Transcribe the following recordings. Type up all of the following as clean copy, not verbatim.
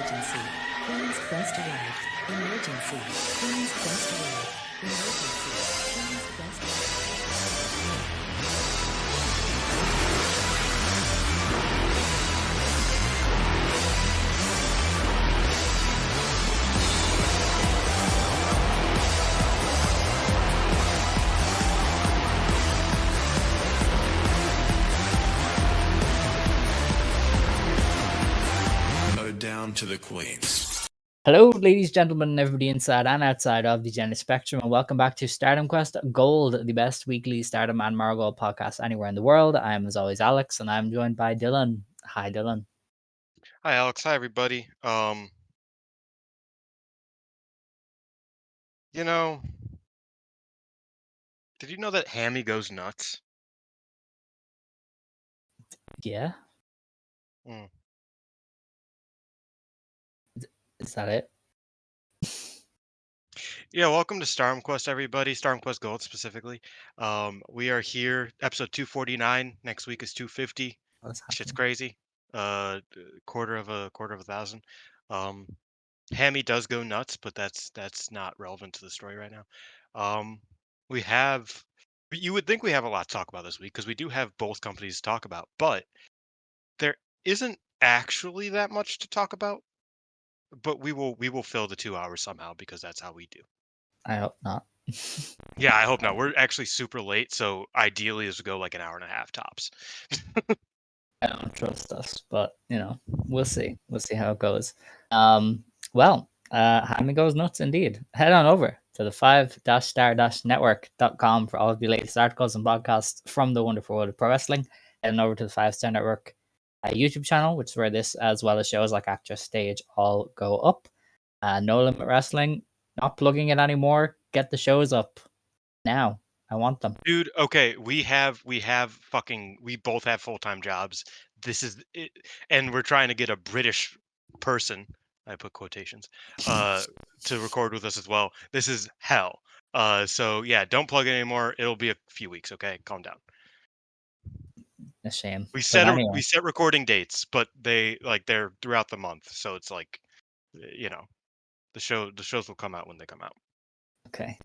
Emergency. Queen's Quest arrived. Emergency. Queen's Quest arrived. Emergency. Queen's Quest down to the queens. Hello, ladies, gentlemen, everybody inside and outside of the gender spectrum, and welcome back to Stardom Quest Gold, the best weekly Stardom and Marigold podcast anywhere in the world. I am, as always, Alex, and I'm joined by Dylan. Hi, Dylan. Hi, Alex. Hi, everybody. Did you know that Hammy goes nuts? Yeah? Mm. Is that it? Yeah, welcome to Stardom Quest, everybody. Stardom Quest Gold, specifically. We are here, episode 249. Next week is 250. Shit's crazy. Quarter of a thousand. Hammy does go nuts, but that's not relevant to the story right now. We have. You would think we have a lot to talk about this week because we do have both companies to talk about, but there isn't actually that much to talk about. But we will fill the 2 hours somehow because that's how we do. I hope not. Yeah, I hope not. We're actually super late, so ideally this would go like an hour and a half tops. I don't trust us, but we'll see. We'll see how it goes. Hammy goes nuts indeed. Head on over to the 5-star-network.com for all of the latest articles and podcasts from the wonderful world of pro wrestling. Head on over to the 5-Star Network YouTube channel, which is where this, as well as shows like Actress Stage, all go up. No Limit Wrestling, not plugging it anymore. Get the shows up now. I want them. Dude, okay, we both have full-time jobs. This is it, and we're trying to get a British person, I put quotations, to record with us as well. This is hell. So yeah, don't plug it anymore. It'll be a few weeks, okay? Calm down. A shame. We Anyway. set recording dates, but they're throughout the month, so it's like, the shows will come out when they come out. Okay.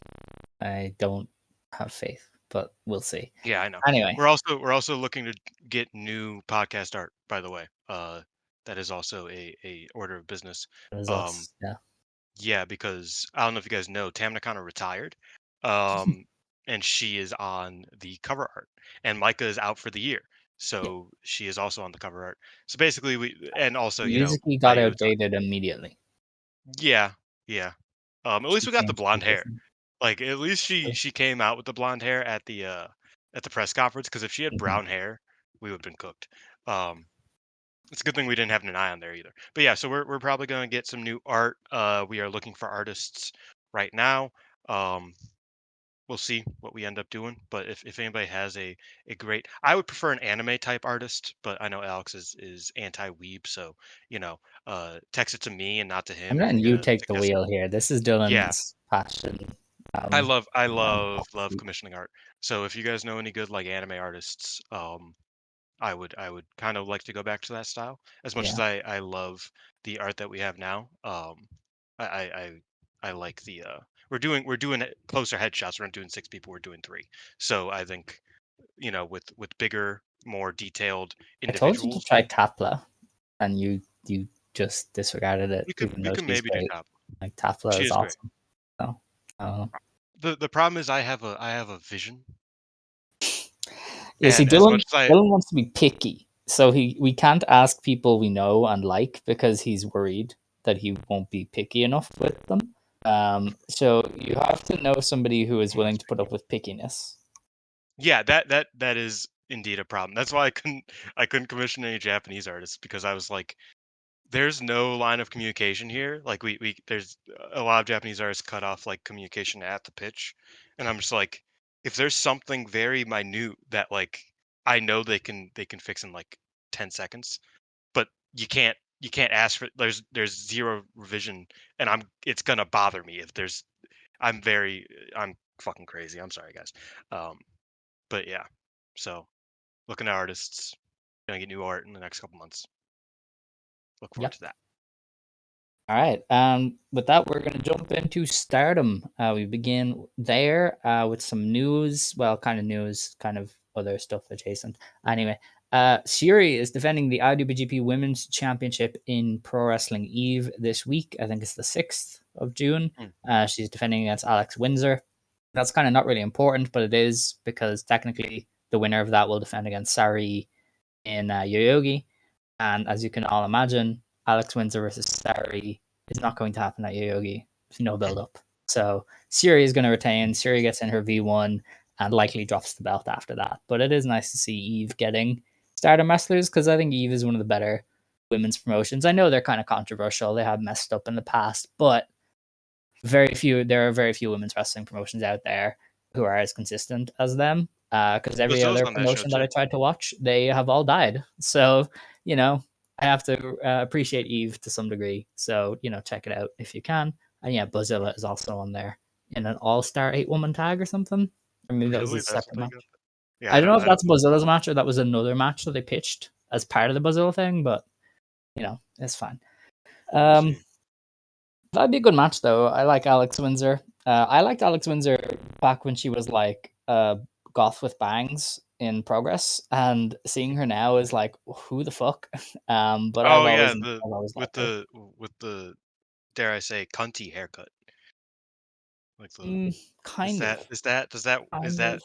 I don't have faith, but we'll see. Yeah, I know. Anyway, we're also looking to get new podcast art, by the way. That is also a order of business. results. Yeah, because I don't know if you guys know, Tam Nakano retired. And she is on the cover art. And Micah is out for the year. So she is also on the cover art. So basically Musically got outdated immediately. Yeah. At least we got the blonde hair. Like, at least she came out with the blonde hair at the press conference, because if she had brown hair, we would have been cooked. It's a good thing we didn't have an eye on there either. But yeah, so we're probably going to get some new art. We are looking for artists right now. We'll see what we end up doing. But if anybody has a great, I would prefer an anime type artist, but I know Alex is anti-weeb, so text it to me and not to him. I'm letting you take the wheel here. This is Dylan's passion. I love commissioning art. So if you guys know any good like anime artists, I would kind of like to go back to that style. As much as I love the art that we have now. I like the we're doing closer headshots. We're not doing 6 people. We're doing 3. So I think with bigger, more detailed individuals. I told you to try Tapla, and you just disregarded it. We could maybe do Tapla. Like Tapla is awesome. Great. So the problem is I have a vision. You see, Dylan wants to be picky, so we can't ask people we know and like because he's worried that he won't be picky enough with them. So you have to know somebody who is willing to put up with pickiness. Yeah, that is indeed a problem. That's why I couldn't commission any Japanese artists, because I was like, there's no line of communication here. Like there's a lot of Japanese artists cut off like communication at the pitch, and I'm just like, if there's something very minute that like I know they can fix in like 10 seconds, but you can't ask for, there's 0 revision, and it's gonna bother me if there's I'm fucking crazy. I'm sorry, guys. But yeah, so looking at artists, gonna get new art in the next couple months. Look forward to that. All right. With that, we're going to jump into Stardom. We begin there with some news. Well, kind of news, kind of other stuff adjacent. Anyway, Syuri is defending the IWGP Women's Championship in Pro Wrestling Eve this week. I think it's the 6th of June. She's defending against Alex Windsor. That's kind of not really important, but it is because technically the winner of that will defend against Saori in Yoyogi. And as you can all imagine, Alex Windsor versus Saori is not going to happen at Yoyogi. There's no build up. So Syuri is going to retain. Syuri gets in her V1 and likely drops the belt after that. But it is nice to see Eve getting Stardom wrestlers because I think Eve is one of the better women's promotions. I know they're kind of controversial. They have messed up in the past, but there are very few women's wrestling promotions out there who are as consistent as them. Because every Brazil's other on that show promotion that too. I tried to watch, they have all died. So, I have to appreciate Eve to some degree. So, check it out if you can. And yeah, Bozilla is also on there in an all-star 8-woman tag or something. Or maybe that was a Really? That's what separate they match. got? Yeah, I don't know if I don't that's Bozilla's match or that was another match that they pitched as part of the Bozilla thing, but it's fine. we'll see. That'd be a good match, though. I like Alex Windsor. I liked Alex Windsor back when she was like goth with bangs in Progress, and seeing her now is like, who the fuck? But Oh yeah, I've always with liked her. the with the dare I say cunty haircut. Like the Kind of, is kind that of,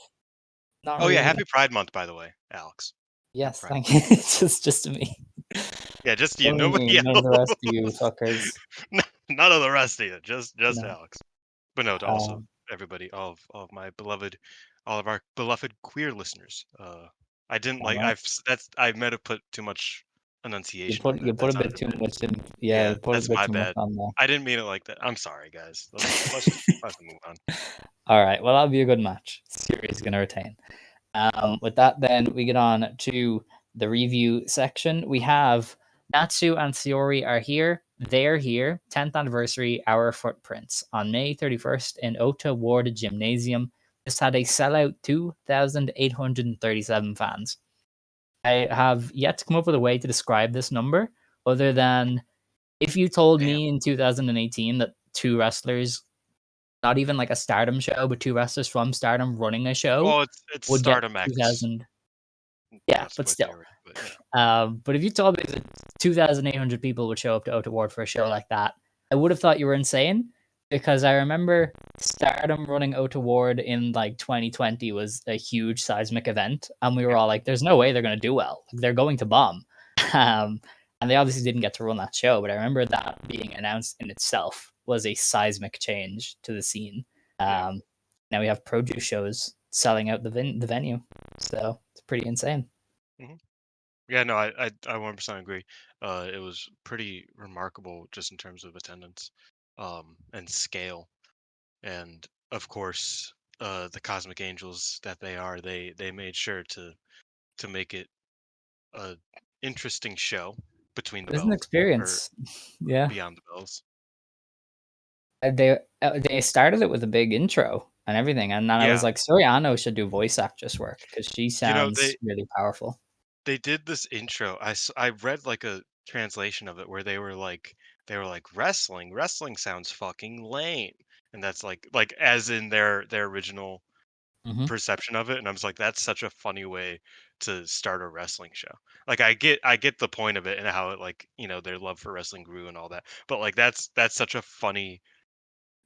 not Oh yeah, really. happy Pride Month by the way, Alex. Happy Yes, Pride thank Month. you. It's just to me. Yeah, just you, Only me, nobody none of the rest of you else. fuckers. None of the rest of you, just No. Alex. But no, to also Um, everybody, all of my beloved, all of our beloved queer listeners. I didn't all like. right. I might have put too much You enunciation on put you that. put That a bit sounded a too bit. much in. Yeah, Yeah, you put a that's bit my too much bad. on there. I didn't mean it like that. I'm sorry, guys. Let's move on. All right. Well, that'll be a good match. Series going to retain. With that, then we get on to the review section. We have Natsu and Saori are here. They're here. 10th anniversary, Our Footprints on May 31st in Ota Ward Gymnasium. This had a sellout 2,837 fans. I have yet to come up with a way to describe this number other than if you told Damn. me in 2018 that two wrestlers, not even like a Stardom show, but two wrestlers from Stardom running a show Well, it's would get Stardom X. 2,000. Yeah, That's but what still. theory. But yeah. But if you told me that 2,800 people would show up to Ota Ward for a show like that, I would have thought you were insane because I remember Stardom running Ota Ward in like 2020 was a huge seismic event, and we were Yeah. all like, "There's no way they're going to do well. Like, they're going to bomb." Um, and they obviously didn't get to run that show, but I remember that being announced in itself was a seismic change to the scene. Yeah. Now we have produce shows selling out the venue, so it's pretty insane. hmm Yeah, no, I 100% agree. It was pretty remarkable just in terms of attendance, and scale, and of course, the Cosmic Angels that they are, they made sure to make it a interesting show between the It was an bells or experience. Yeah. beyond the bells. They started it with a big intro and everything, and then I was Yeah, like, Saori Anou should do voice actress work because she sounds they really powerful. they did this intro. I read like a translation of it where they were like wrestling sounds fucking lame, and that's like as in their original Hmm. perception of it, and I was like, that's such a funny way to start a wrestling show. Like I get the point of it and how it like their love for wrestling grew and all that, but like that's such a funny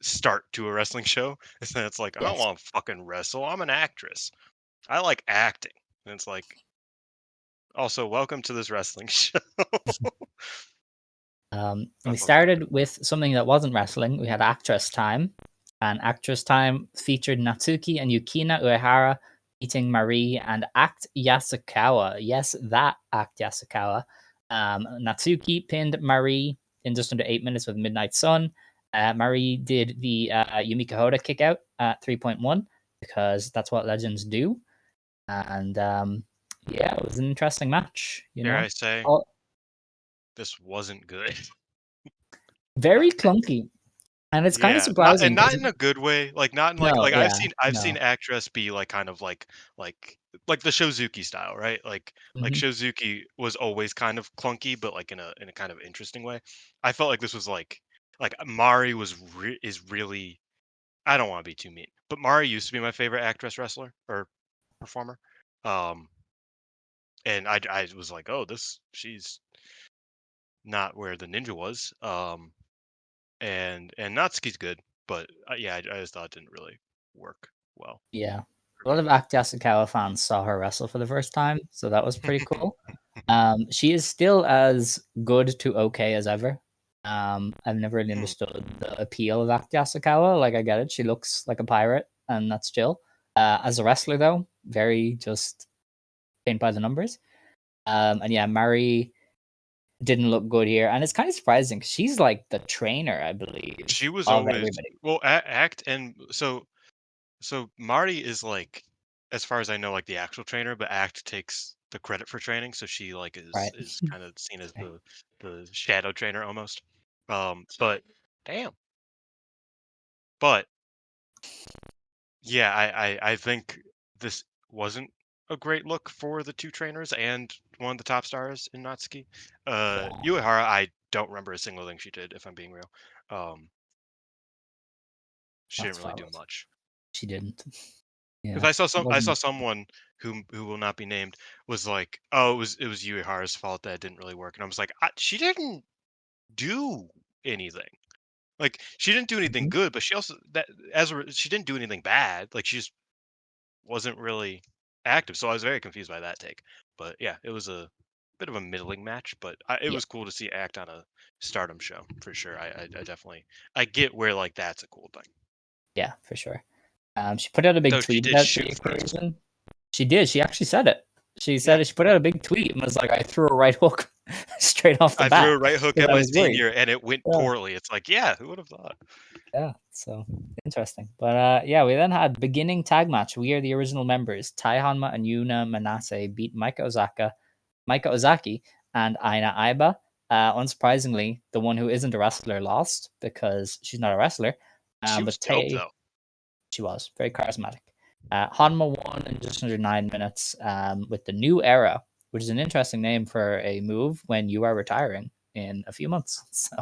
start to a wrestling show. And then it's like I don't Yes. want to fucking wrestle. I'm an actress. I like acting, and it's like also welcome to this wrestling show. I We love that. started with something that wasn't wrestling. We had Actress Time, and Actress Time featured Natsuki and Yukina Uehara meeting Marie and Act Yasukawa. Yes, that Act Yasukawa. Natsuki pinned Marie in just under 8 minutes with Midnight Sun. Marie did the Yumika Hoda kick out at 3.1 because that's what legends do. And yeah, it was an interesting match, Dare I say All, this wasn't good. very clunky. And it's kind of Yeah, not surprising and not because in a good way. Like not in no, like yeah, I've seen no. actress be like kind of like like the Shozuki style, right? Like Mhm. Shozuki was always kind of clunky, but like in a kind of interesting way. I felt like this was like like Mari is really. I don't want to be too mean, but Mari used to be my favorite actress wrestler or performer. Um, and I was like, oh, she's not where the ninja was. And Natsuki's good, but yeah, I just thought it didn't really work well Yeah. for A lot me. of Act Yasukawa fans saw her wrestle for the first time, so that was pretty cool. She is still as good to okay as ever. I've never really Hmm. understood the appeal of Act Yasukawa. Like, I get it. She looks like a pirate, and that's chill. As a wrestler, though, very just paint by the numbers. And yeah, Mari didn't look good here, and it's kind of surprising 'cause she's like the trainer, I believe, She was of always everybody. well, Act and so Marty is like, as far as I know, like the actual trainer, but Act takes the credit for training, so she like is Right. is kind of seen as the shadow trainer almost. But damn, but yeah, I think this wasn't a great look for the two trainers and one of the top stars in Natsuki. Yeah, Uehara, I don't remember a single thing she did, if I'm being real. Um, she that's didn't really do valid. much. She didn't. Because Yeah. I saw Wasn't someone who will not be named was like, "Oh, it was Uehara's fault that it didn't really work," and I was like, "She didn't do anything. Like, she didn't do anything Mhm. good, but she also she didn't do anything bad. Like, she just wasn't really active." So I was very confused by that take. But yeah, it was a bit of a middling match, but it Yeah, was cool to see Act on a Stardom show for sure. I definitely I get where like that's a cool thing. yeah, for sure. She put out a big Though she tweet did about the shoot first. occasion. She did. She actually said it. She said Yeah. it. She put out a big tweet and was like, "I threw a right hook straight off the I threw bat a right hook because at I my was worried." senior and it went Yeah, poorly. It's like, yeah, who would have thought? yeah. So interesting. But yeah, we then had beginning tag match. We are the original members. Tai Hanma and Yuna Manase beat Micah Ozaki, and Aina Aiba. Unsurprisingly, the one who isn't a wrestler lost because she's not a wrestler. She was But dope though. she was very charismatic. Hanma won in just under 9 minutes with the New Era, which is an interesting name for a move when you are retiring in a few months. So,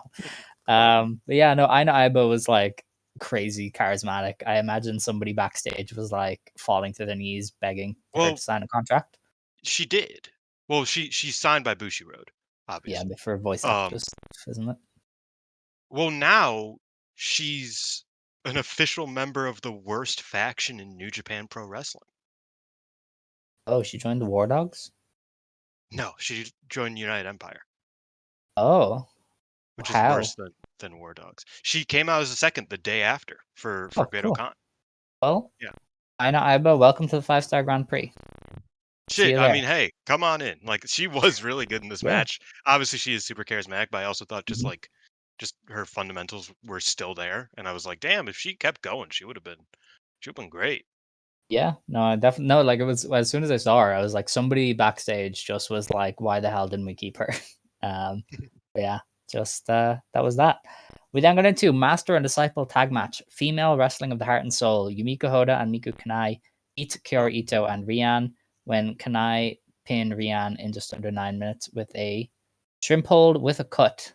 but yeah, no, Aina Aiba was like crazy charismatic. I imagine somebody backstage was like falling to their knees begging her to Well, sign a contract. she did. Well, she's signed by Bushi Road, Yeah, obviously. but for voice Um, actress, isn't it? well now she's an official member of the worst faction in New Japan Pro Wrestling. Oh, she joined the War Dogs. No, she joined United Empire, Oh, which is how? worse than War Dogs. She came out as a second the day after for Oh, Great cool. Khan. Well, Yeah. Aina Aiba, welcome to the 5-star Grand Prix. See Shit, you I there. mean, hey, come on in. Like she was really good in this Yeah. match. Obviously, she is super charismatic, but I also thought Mhm. just her fundamentals were still there, and I was like, damn, if she kept going, she would have been great. Yeah, no, I definitely no. Like it was as soon as I saw her, I was like, somebody backstage just was like, "Why the hell didn't we keep her?" But yeah, just that was that. We then got into Master and Disciple tag match, female wrestling of the heart and soul. Yumiko Hoda and Miku Kanai beat Oh, Kyoto Ito and Rian when Kanai pinned Rian in just under 9 minutes with a shrimp hold with a cut.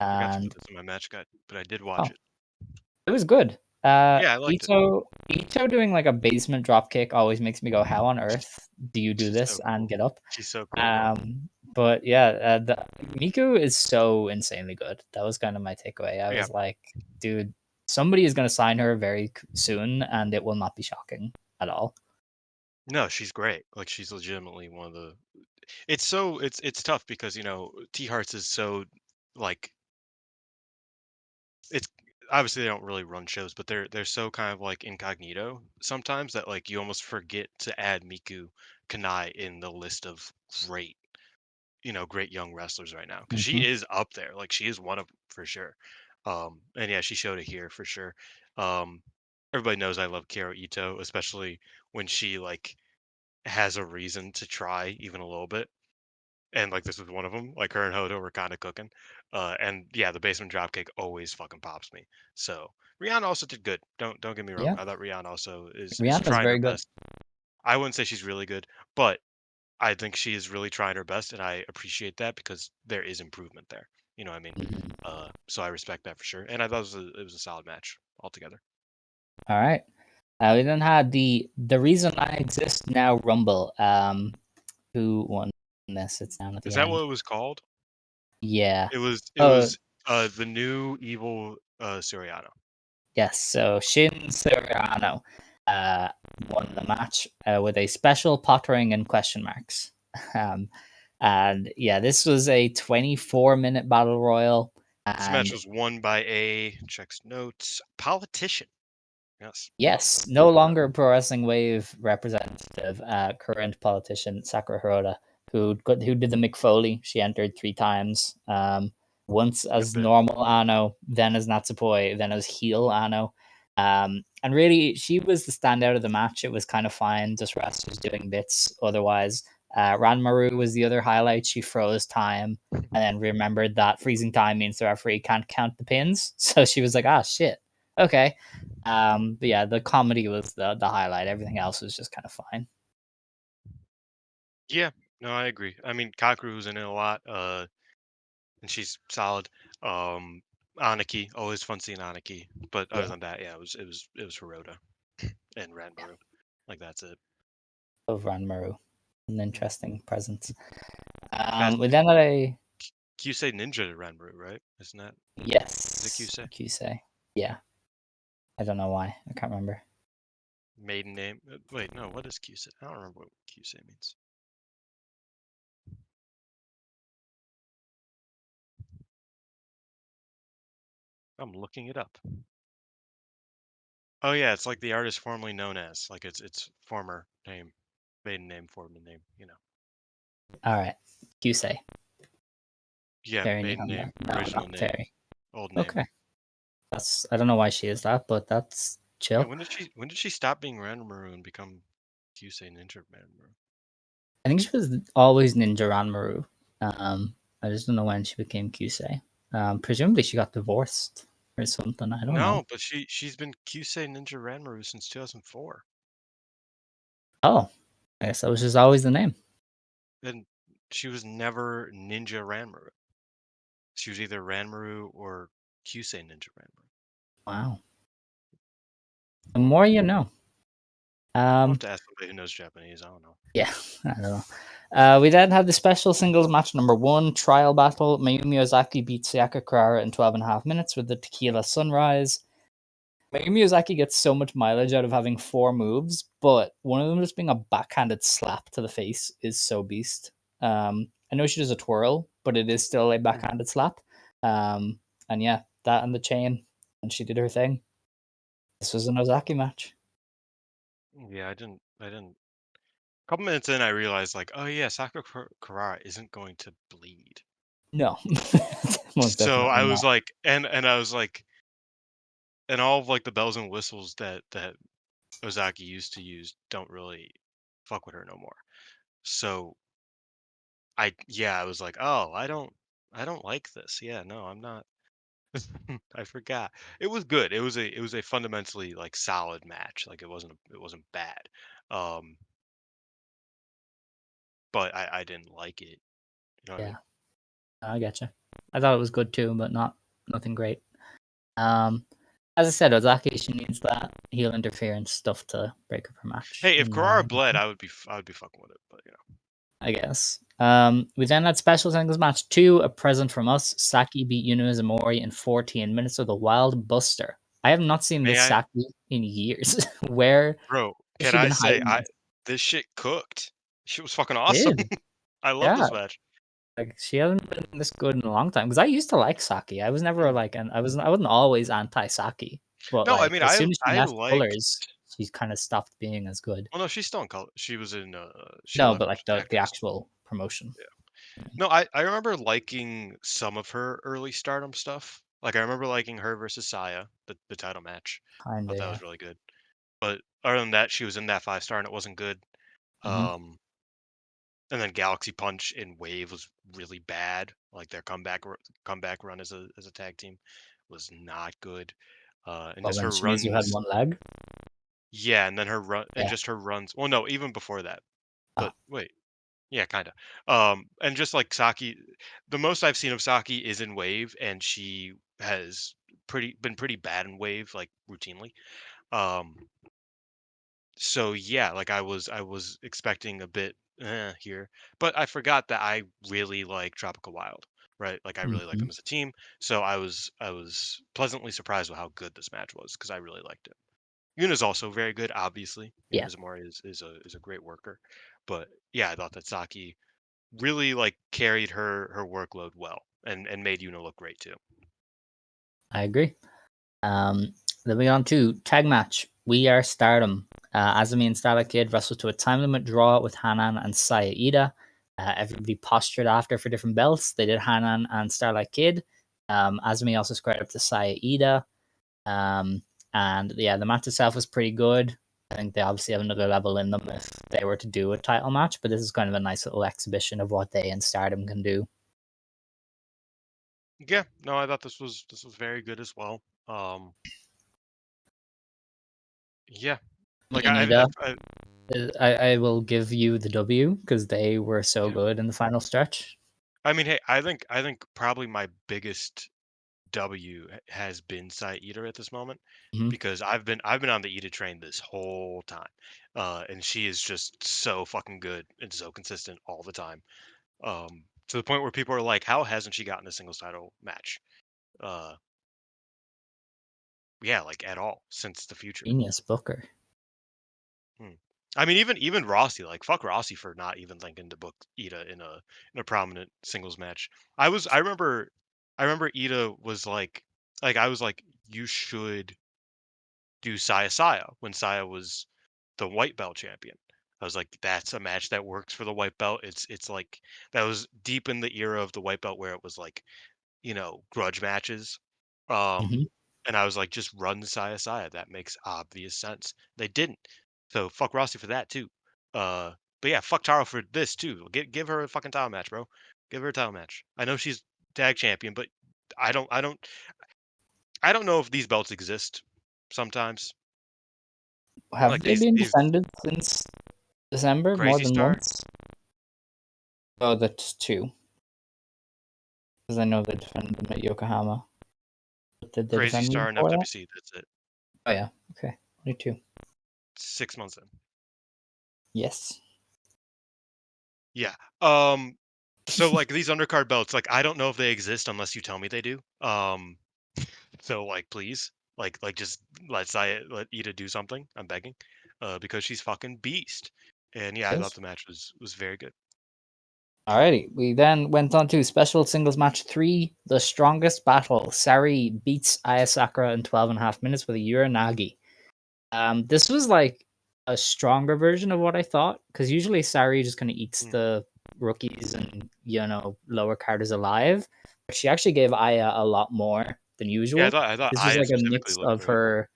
forgot to And put this in my match guide, but I did watch oh, it. it was good. Yeah, I liked it. Ito doing like a basement drop kick always makes me go, "How on earth do you do She's this so and cool. get up?" She's so cool, bro. But yeah, Miku is so insanely good. That was kind of my takeaway. I Yeah, was like, dude, somebody is going to sign her very soon, and it will not be shocking at all. no, she's great. Like she's legitimately one of the. It's tough because T Hearts is so like it's obviously they don't really run shows, but they're so kind of like incognito sometimes that like you almost forget to add Miku Kanai in the list of great, great young wrestlers right now because she Hmm. is up there. Like she is one of 'em for sure. And yeah, she showed it here for sure. Um, everybody knows I love Kero Ito, especially when she like has a reason to try even a little bit. And like this was one of them. Like her and Hodo were kind of cooking. And yeah, the basement dropkick always fucking pops me. So Rihanna also did good. Don't get me wrong. Yeah, I thought Rihanna also is Rihanna's trying her very good. best. I wouldn't say she's really good, but I think she is really trying her best, and I appreciate that because there is improvement there. You know what I mean? Mhm. So I respect that for sure. And I thought it was a solid match altogether. All right. We then had the reason I exist now Rumble. Who won this? It's down at Is the that end. what it was called? Yeah. It was Oh, the new evil Suriano. yes. So Saori Anou won the match with a special pottering and question marks. Um, and yeah, this was a 24-minute battle royal. This match And was won by a checks notes politician. Yes. yes, no longer Pro Wrestling Wave representative, current politician Sakura Hirota, who did the McFoley. She entered 3 times. Once as Bit. normal Anno, then as Natsupoi, then as heel Anno. And really, she was the standout of the match. It was kind of fine, just wrestlers doing bits. Otherwise, Ranmaru was the other highlight. She froze time and then remembered that freezing time means the referee can't count the pins. So she was like, ah, shit. Okay. But yeah, the comedy was the highlight. Everything else was just kind of fine. Yeah. No, I agree. I mean, Kakeru was in it a lot. And she's solid. Um, Aniki, always fun seeing Aniki. But other Yeah, than that, yeah, it was Hirota and Ranmaru. Like that's it. of Ranmaru, an Mm. interesting presence. That's We then had a Kyusei Ninja Ranmaru, right? Isn't that is it yes, Kyusei? Kyusei. Yeah, I don't know why. I can't remember. Maiden name? Wait, no. What is Kyusei? I don't remember what Kyusei means. I'm looking it up. Oh yeah, it's like the artist formerly known as, like it's former name, maiden name, former name. You know. All right, Kyusei. Yeah, Fairy maiden Nihongo. name, No, original not name, fairy. old name. Okay, that's I don't know why she is that, but that's Yeah, chill. when did she stop being Ranmaru and become Kyusei Ninja Ranmaru? I think she was always Ninja Ranmaru. I just don't know when she became Kyusei. Presumably she got divorced or something. I don't know. No, but she's been Kyusei Ninja Ranmaru since 2004. Oh, I guess that was just always the name. And she was never Ninja Ranmaru. She was either Ranmaru or Kyusei Ninja Ranmaru. Wow. The more you know. I'll have Um, to ask somebody who knows Japanese. I don't know. yeah, I don't know. We then had the special singles match number 1, trial battle. Mayumi Ozaki beat Sayaka Kurara in 12.5 minutes with the Tequila Sunrise. Mayumi Ozaki gets so much mileage out of having 4 moves, but one of them just being a backhanded slap to the face is so beast. I know she does a twirl, but it is still a backhanded slap. Um, and yeah, that and the chain, and she did her thing. This was an Ozaki match. Yeah, I didn't. A couple minutes in, I realized like, oh yeah, Sakura Karara isn't going to bleed. No, most So definitely I was not. like, and I was like, and all of like the bells and whistles that Ozaki used to use don't really fuck with her no more. So I was like, oh, I don't like this. Yeah, no, I'm not. I forgot. It was good. It was a fundamentally like solid match. Like it wasn't bad. Um, but I didn't like it. You know what I Yeah, mean? I getcha. I thought it was good too, but nothing great. Um, as I said, Ozaki she needs that heel interference stuff to break up her match. Hey, if In my Karara bled, opinion. I would be fucking with it. But I guess. We then had special singles match 2, a present from us. Saki beat Yuna Zamori in 14 minutes with a wild buster. I have not seen may this I, Saki in years. Where bro? has Can she I been say hiding? this shit cooked? Shit was fucking awesome. Did I love yeah, this match. like she hasn't been this good in a long time. Because I used to like Saki. I was never like, and I wasn't always anti Saki. But No, I like mean as soon as she I left liked. Colors, she's kind of stopped being as good. Well, no, she's still in color. She was in. She No, left but like the actors. actual promotion. Yeah. No, I remember liking some of her early Stardom stuff. Like I remember liking her versus Saya, the title match. I thought Kinda, that yeah. was really good. But other than that, she was in that 5 star and it wasn't good. Hmm. Um, and then Galaxy Punch in Wave was really bad. Like their comeback run as a tag team was not good. And But just when her Shimizu had runs, one leg, yeah, and then her run and yeah. just her runs. Well, no, even before that. Oh, But wait, yeah, kind of. And just like Saki, the most I've seen of Saki is in Wave, and she has been pretty bad in Wave, like routinely. Um, so yeah, like I was expecting a bit here, but I forgot that I really like Tropical Wild, right? Like I really like Hmm. them as a team. So I was pleasantly surprised with how good this match was because I really liked it. Yuna's also very good, obviously. Yeah, Mizumori is a great worker, but yeah, I thought that Saki really like carried her workload well and made Yuna look great too. I agree. Then we on to tag match. We are Stardom. Azumi and Starlight Kid wrestled to a time limit draw with Hanan and Saya Ida. Everybody postured after for different belts. They did Hanan and Starlight Kid. Azumi also squared up to Saya Ida. Um, and yeah, the match itself was pretty good. I think they obviously have another level in them if they were to do a title match, but this is kind of a nice little exhibition of what they and Stardom can do. Yeah, no, I thought this was very good as well. Yeah, Me like and Ida, I will give you the W because they were so yeah. good in the final stretch. I mean, hey, I think probably my biggest has been Sai Eater at this moment Mhm. because I've been on the Ida train this whole time, and she is just so fucking good and so consistent all the time. To the point where people are like, how hasn't she gotten a singles title match? Uh, yeah, like at all since the future. Genius Booker. Hmm. I mean, even Rossi, like fuck Rossi for not even thinking to book Ida in a prominent singles match. I remember Ida was like I was like, you should do Saya when Saya was the white belt champion. I was like, that's a match that works for the white belt. It's like that was deep in the era of the white belt where it was like, grudge matches. Um, Hmm. and I was like, just run Saya. That makes obvious sense. They didn't. So fuck Rossi for that too. Uh, but yeah, fuck Taro for this too. Give her a fucking title match, bro. Give her a title match. I know she's tag champion, but I don't I don't I don't know if these belts exist sometimes. Have Like they these been these defended since December more Crazy than Star, once? Oh, that's two. Because I know they defended them at Yokohama. But did they Crazy defend them Star and before that? FWC, that's it. Oh yeah. Okay. Only two. 6 months in. Yes. Yeah. So like these undercard belts, like I don't know if they exist unless you tell me they do. So like please, like just let Ida do something. I'm begging, because she's fucking beast. And yeah, I thought Yes. the match was very good. Alrighty. We then went on to special singles match 3, the strongest battle. Saori beats Aya Sakura in 12.5 minutes with a Uranagi. This was like a stronger version of what I thought, because usually Sari just kind of eats Mm. the rookies and lower carders alive. But she actually gave Aya a lot more than Yeah, I usual. thought I thought This was Aya like a specifically mix looked of great. her.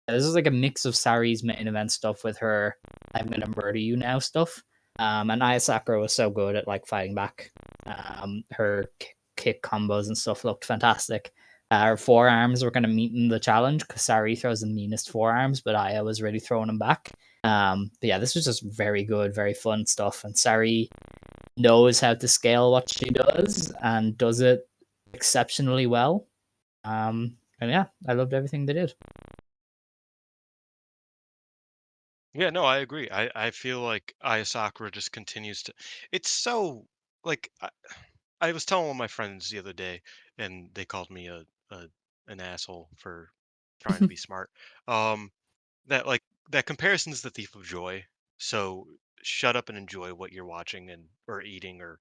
This was like a mix of Sari's main event stuff with her "I'm gonna murder you now" stuff. And Aya Sakura was so good at like fighting back. Her kick combos and stuff looked fantastic. Her forearms were kind of meeting the challenge because Sari throws the meanest forearms, but Aya was really throwing them back. But yeah, this was just very good, very fun stuff. And Sari knows how to scale what she does and does it exceptionally well. And yeah, I loved everything they did. Yeah, no, I agree. I feel like Aya Sakura just continues to. It's so like I was telling one of my friends the other day, and they called me a an asshole for trying to be smart. Um, that like that comparison is the thief of joy. So shut up and enjoy what you're watching and or eating or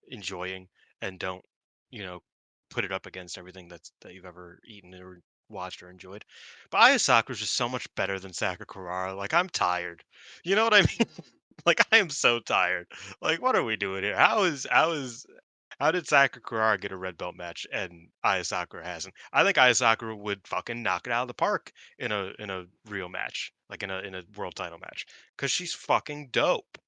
enjoying, and don't you know put it up against everything that you've ever eaten or watched or enjoyed. But Aya Sakura's just so much better than Sakura. Like I'm tired. You know what I mean? Like I am so tired. Like what are we doing here? How did Sakura get a red belt match and Aya Sakura hasn't? I think Aya Sakura would fucking knock it out of the park in a real match, like in a world title match, because she's fucking dope.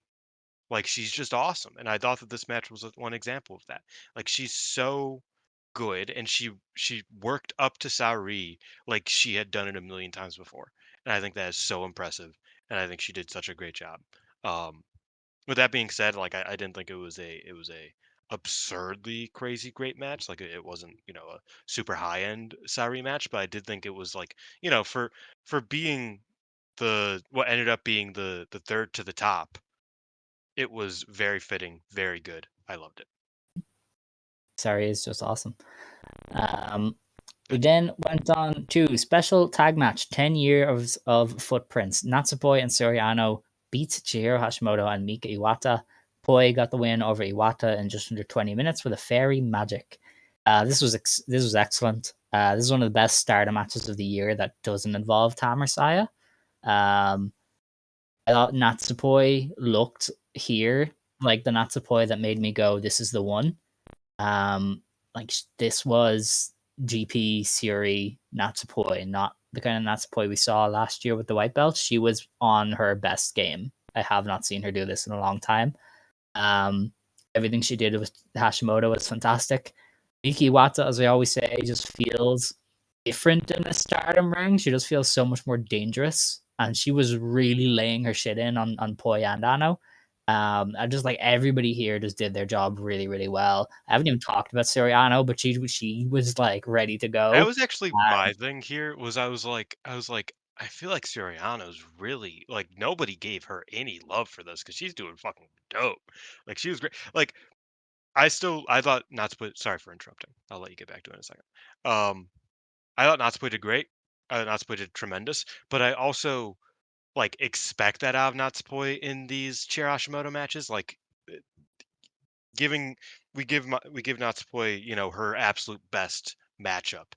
Like she's just awesome, and I thought that this match was one example of that. Like she's so good, and she worked up to Saori like she had done it a million times before, and I think that is so impressive, and I think she did such a great job. Um, with that being said, like I didn't think it was a absurdly crazy great match. Like it wasn't, a super high end Saori match, but I did think it was like, for being the what ended up being the third to the top, it was very fitting, very good. I loved it. Sorry, it's just awesome. We Thank you. then went on to special tag match 10 years of footprints. Natsupoi and Syuri Anou beat Chihiro Hashimoto and Mika Iwata. Poi got the win over Iwata in just under 20 minutes with a fairy magic. This was excellent. This is one of the best Stardom matches of the year that doesn't involve Tamer Saya. Um, I thought Natsupoi looked here like the Natsupoi that made me go, "This is the one." This was GP Syuri Natsupoi, not the kind of Natsupoi we saw last year with the white belt. She was on her best game. I have not seen her do this in a long time. Um, Everything she did with Hashimoto was fantastic. Miki Wata, as I always say, just feels different in the Stardom ring. She just feels so much more dangerous, and she was really laying her shit in on Poi and Anno. I just like everybody here just did their job really, really well. I haven't even talked about Soriano, but she was like ready to That go. was actually my thing here. I was like, I feel like Soriano's really like nobody gave her any love for this because she's doing fucking dope. Like she was great. Like I thought Natsupoi. Sorry for interrupting. I'll let you get back to it in a second. Um, I thought Natsupoi did great. I thought Natsupoi did tremendous. But I also like expect that out of Natsupoi in these Chiro Hashimoto matches. Like uh, giving we give Natsupoi her absolute best matchup,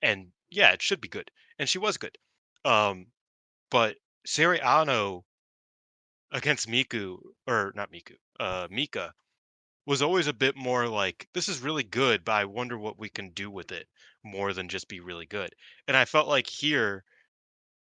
and yeah, it should be good, and she was good. Um, but Saori Ano against Miku or not Miku, Mika was always a bit more like, "This is really good, but I wonder what we can do with it more than just be really good." And I felt like here,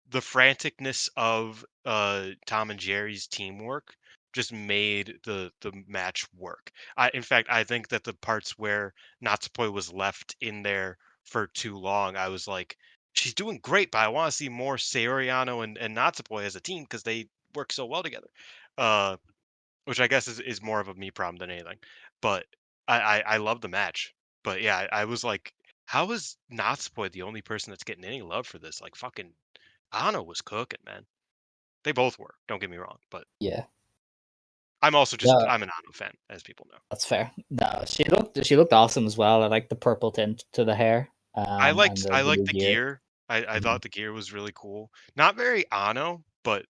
the franticness of, Tom and Jerry's teamwork just made the match work. In fact, I think that the parts where Natsupoi was left in there for too long, I was like, "She's doing great, but I wanna see more Saori Anou and Natsupoi as a team because they work so well together." Uh which I guess is more of a me problem than anything. But I love the match. But yeah, I was like, how is Natsupoi the only person that's getting any love for this? Like fucking Anna was cooking, man. They both were. Don't get me wrong, but Yeah, I'm yeah, an Anna fan, as people know. that's fair. No, she looked awesome as well. I like the purple tint to the hair, and I the liked new the gear. gear. I Mhm. thought the gear was really cool. Not very Anno, but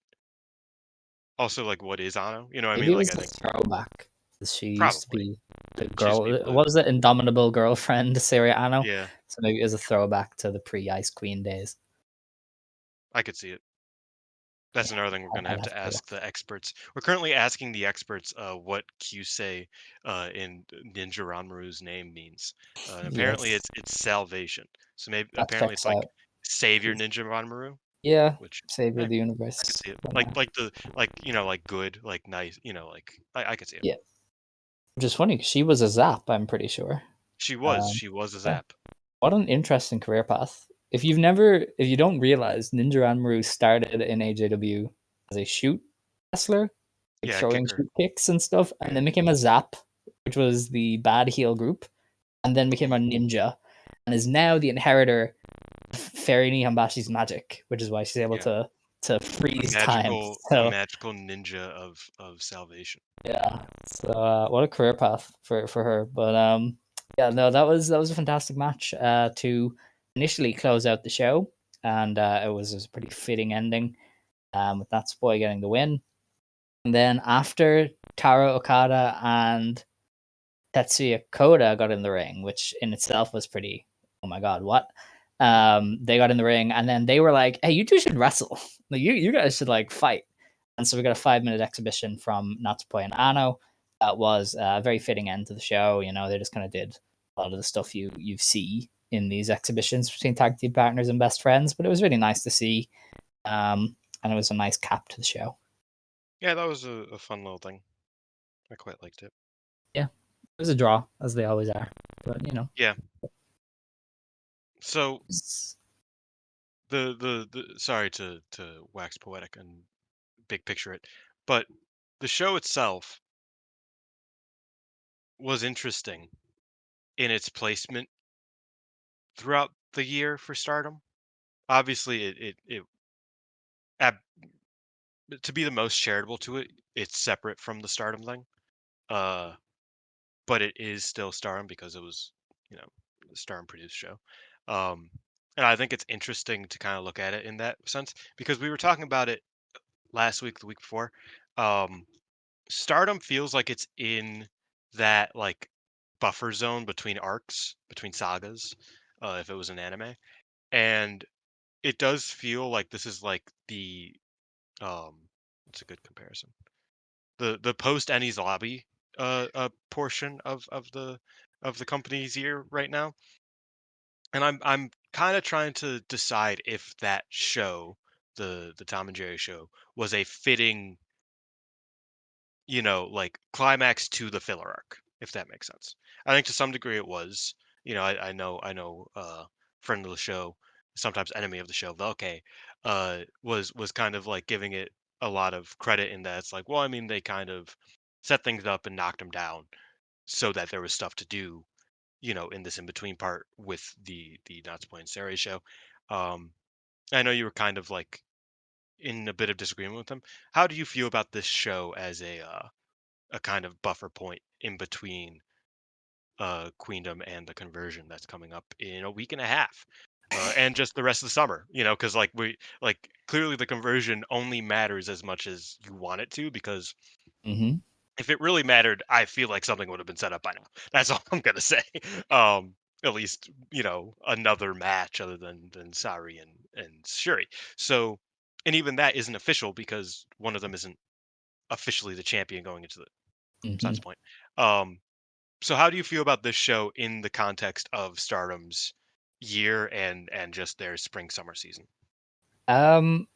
also like what is Anno? You know what I Maybe mean? it Like was I a think throwback. She used to probably be the she just girl. be What was it? Indomitable girlfriend, Sarah Anno. yeah, So maybe it was a throwback to the pre-Ice Queen days. I could see it. That's Yeah, another thing we're gonna I'd have have to to ask look. the experts. We're currently asking the experts what Kyusei in Ninja Ranmaru's name means. And apparently Yes, it's salvation. So maybe that apparently it's checks like out. Savior Ninja Ranmaru, Yeah, which savior eh, of the I could universe. see it. But, Like the like good, like nice, like I could see it. yeah, which is funny 'cause she was a Zap. I'm pretty sure. Um, She was a yeah. Zap. What an interesting career path. If you don't realize, Ninja Ranmaru started in AJW as a shoot wrestler, like Yeah, throwing kicker. shoot kicks and stuff, and Yeah, then became a Zap, which was the bad heel group, and then became a ninja, and is now the inheritor of Fairy Nihambashi's magic, which is why she's able yeah. to freeze time. A So magical ninja of salvation. yeah, so what a career path for her. But yeah, no, that was a fantastic match to initially close out the show, and it was a pretty fitting ending with Natsupoi getting the win. And then after Taro Okada and Tetsuya Koda got in the ring, which in itself was pretty, oh my god, what? They got in the ring, and then they were like, "Hey, you two should wrestle. Like, you guys should like fight." And so we got a 5 minute exhibition from Natsupoi and Ano. That was a very fitting end to the show. You know, they just kind of did a lot of the stuff you see in these exhibitions between tag team partners and best friends. But it was really nice to see, and it was a nice cap to the show. Yeah, that was a fun little thing. I quite liked it. Yeah, it was a draw as they always are. But you know, Yeah. So it's- the sorry to wax poetic and big picture it, but the show itself was interesting in its placement throughout the year for Stardom. Obviously, ab- to be the most charitable to it, it's separate from the Stardom thing. Uh, but it is still Stardom because it was, you know, a Stardom produced show. Um, and I think it's interesting to kind of look at it in that sense because we were talking about it last week, the week before. Um, Stardom feels like it's in that like buffer zone between arcs, between sagas, if it was an anime, and it does feel like this is like the what's a good comparison? The post Annie's lobby portion of the company's year right now, and I'm kind of trying to decide if that show, the Tom and Jerry show, was a fitting, like climax to the filler arc, if that makes sense. I think to some degree it was. I know, friend of the show, sometimes enemy of the show, okay, was kind of like giving it a lot of credit in that it's like, well, I mean, they kind of set things up and knocked them down so that there was stuff to do, in this in between part with the Natsupoi and Saori show. Um, I know you were kind of like in a bit of disagreement with them. How do you feel about this show as a kind of buffer point in between Queendom and the conversion that's coming up in a week and a half, and just the rest of the summer? Because like clearly the conversion only matters as much as you want it to, because Mm-hmm. if it really mattered, I feel like something would have been set up by now. That's all I'm gonna say. Um, at least another match other than Saori and Syuri. So, and even that isn't official because one of them isn't officially the champion going into the. So Mm-hmm. that's the point. Um, so how do you feel about this show in the context of Stardom's year and just their spring summer season? Um,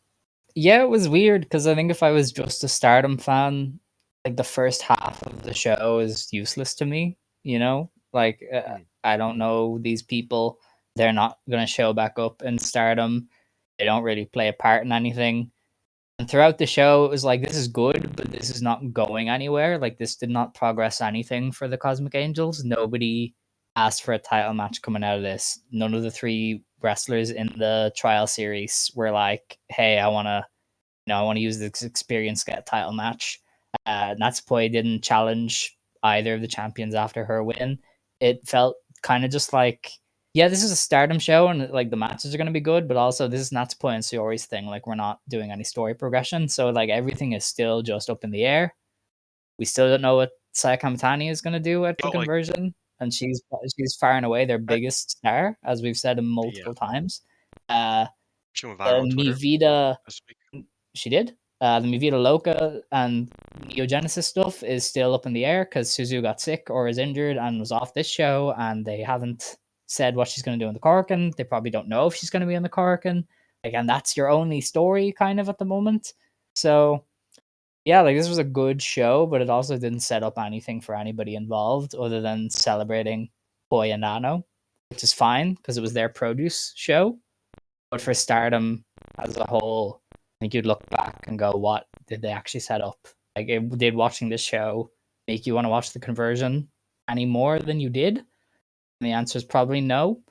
yeah, it was weird because I think if I was just a Stardom fan, like the first half of the show is useless to me. Like Mm. I don't know these people. They're not gonna show back up in Stardom. They don't really play a part in anything. And throughout the show, it was like, this is good, but this is not going anywhere. Like, this did not progress anything for the Cosmic Angels. Nobody asked for a title match coming out of this. None of the three wrestlers in the trial series were like, hey, I want to use this experience to get a title match. Natsupoi didn't challenge either of the champions after her win. It felt kind of just like, yeah, this is a Stardom show, and like the matches are going to be good, but also this is Natsupoi and Saori's thing. Like we're not doing any story progression, so like everything is still just up in the air. We still don't know what Saya Kamitani is going to do at the But like, conversion, and she's far and away their I, biggest star, as we've said yeah, multiple times. Uh, she went the viral on Twitter Mivida this week. she did. The Mi Vida Loca and Neogenesis stuff is still up in the air because Suzu got sick or is injured and was off this show, and they haven't said what she's going to do in the Korakuen. They probably don't know if she's going to be in the Korakuen. Like, and that's your only story kind of at the moment. So yeah, like this was a good show, but it also didn't set up anything for anybody involved other than celebrating Boy and Anou, which is fine because it was their produce show. But for Stardom as a whole, I think you'd look back and go, what did they actually set up? Like, did watching this show make you want to watch the conversion any more than you did? And the answer is probably no.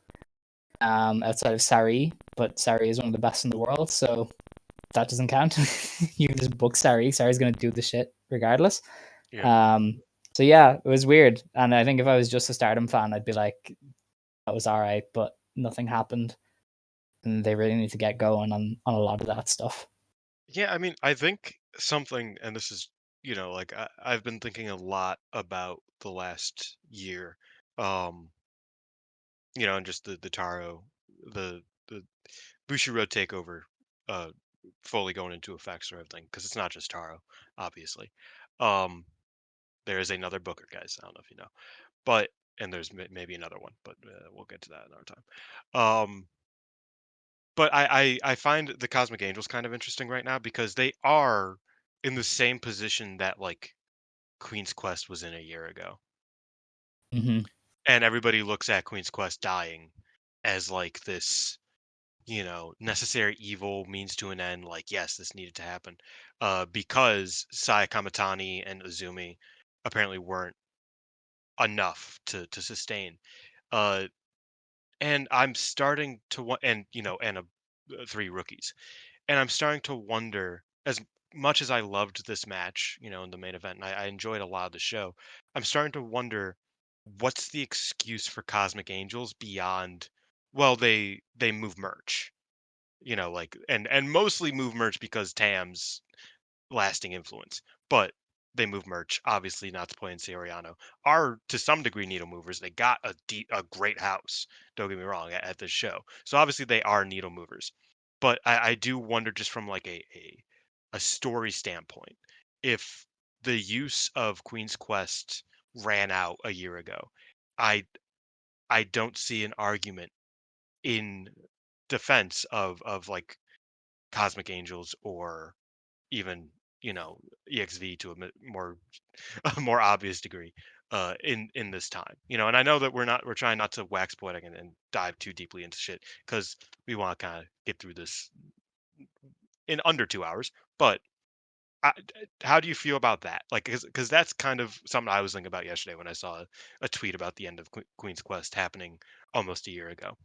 Outside of Saori, but Saori is one of the best in the world, so that doesn't count. You can just book Saori. Saori's going to do the shit regardless. Yeah. Um, so yeah, it was weird. And I think if I was just a Stardom fan, I'd be like, that was all right, but nothing happened. And they really need to get going on a lot of that stuff. Yeah, I mean, I think something, and this is, like I've been thinking a lot about the last year, um, and just the Taro, the Bushiroad takeover, uh, fully going into effect sort of thing, because it's not just Taro, obviously. Um, there is another Booker, guys. I don't know if you know, but and there's maybe another one, but we'll get to that another time. But I find the Cosmic Angels kind of interesting right now because they are in the same position that like Queen's Quest was in a year ago. Mm-hmm. And everybody looks at Queen's Quest dying as like this, necessary evil means to an end. Like, yes, this needed to happen. Because Sai Kamatani and Azumi apparently weren't enough to sustain. Uh, and I'm starting to and and 3 rookies, and I'm starting to wonder, as much as I loved this match, in the main event, and I enjoyed a lot of the show, I'm starting to wonder what's the excuse for Cosmic Angels beyond, well, they move merch, like, and mostly move merch because Tam's lasting influence, but they move merch. Obviously, Natsupoi and Saori are to some degree needle movers. They got a great house. Don't get me wrong at this show, so obviously they are needle movers. But I do wonder, just from like a story standpoint, if the use of Queen's Quest ran out a year ago. I I don't see an argument in defense of like Cosmic Angels, or even EXV to more a more obvious degree in this time. And I know that we're trying not to wax poetic and dive too deeply into shit, because we want to kind of get through this in under 2 hours. But how do you feel about that? Like, because that's kind of something I was thinking about yesterday when I saw a tweet about the end of Queen's Quest happening almost a year ago.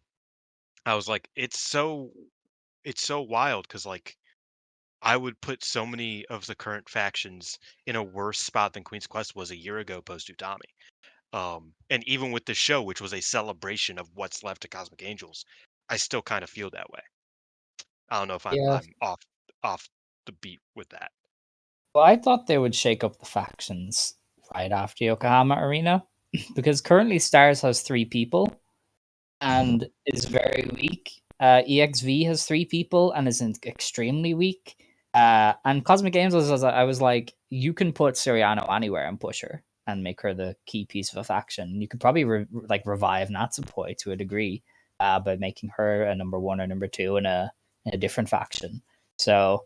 I was like, it's so wild, because like I would put so many of the current factions in a worse spot than Queen's Quest was a year ago post Utami. And even with the show, which was a celebration of what's left of Cosmic Angels, I still kind of feel that way. I don't know if I'm Yeah. I'm off the beat with that. Well, I thought they would shake up the factions right after Yokohama Arena because currently Stars has 3 people and is very weak. EXV has 3 people and is extremely weak. And Cosmic Games I was like, you can put Suriano anywhere and push her and make her the key piece of a faction. You could probably revive Natsupoi to a degree by making her a number 1 or number 2 in a different faction. So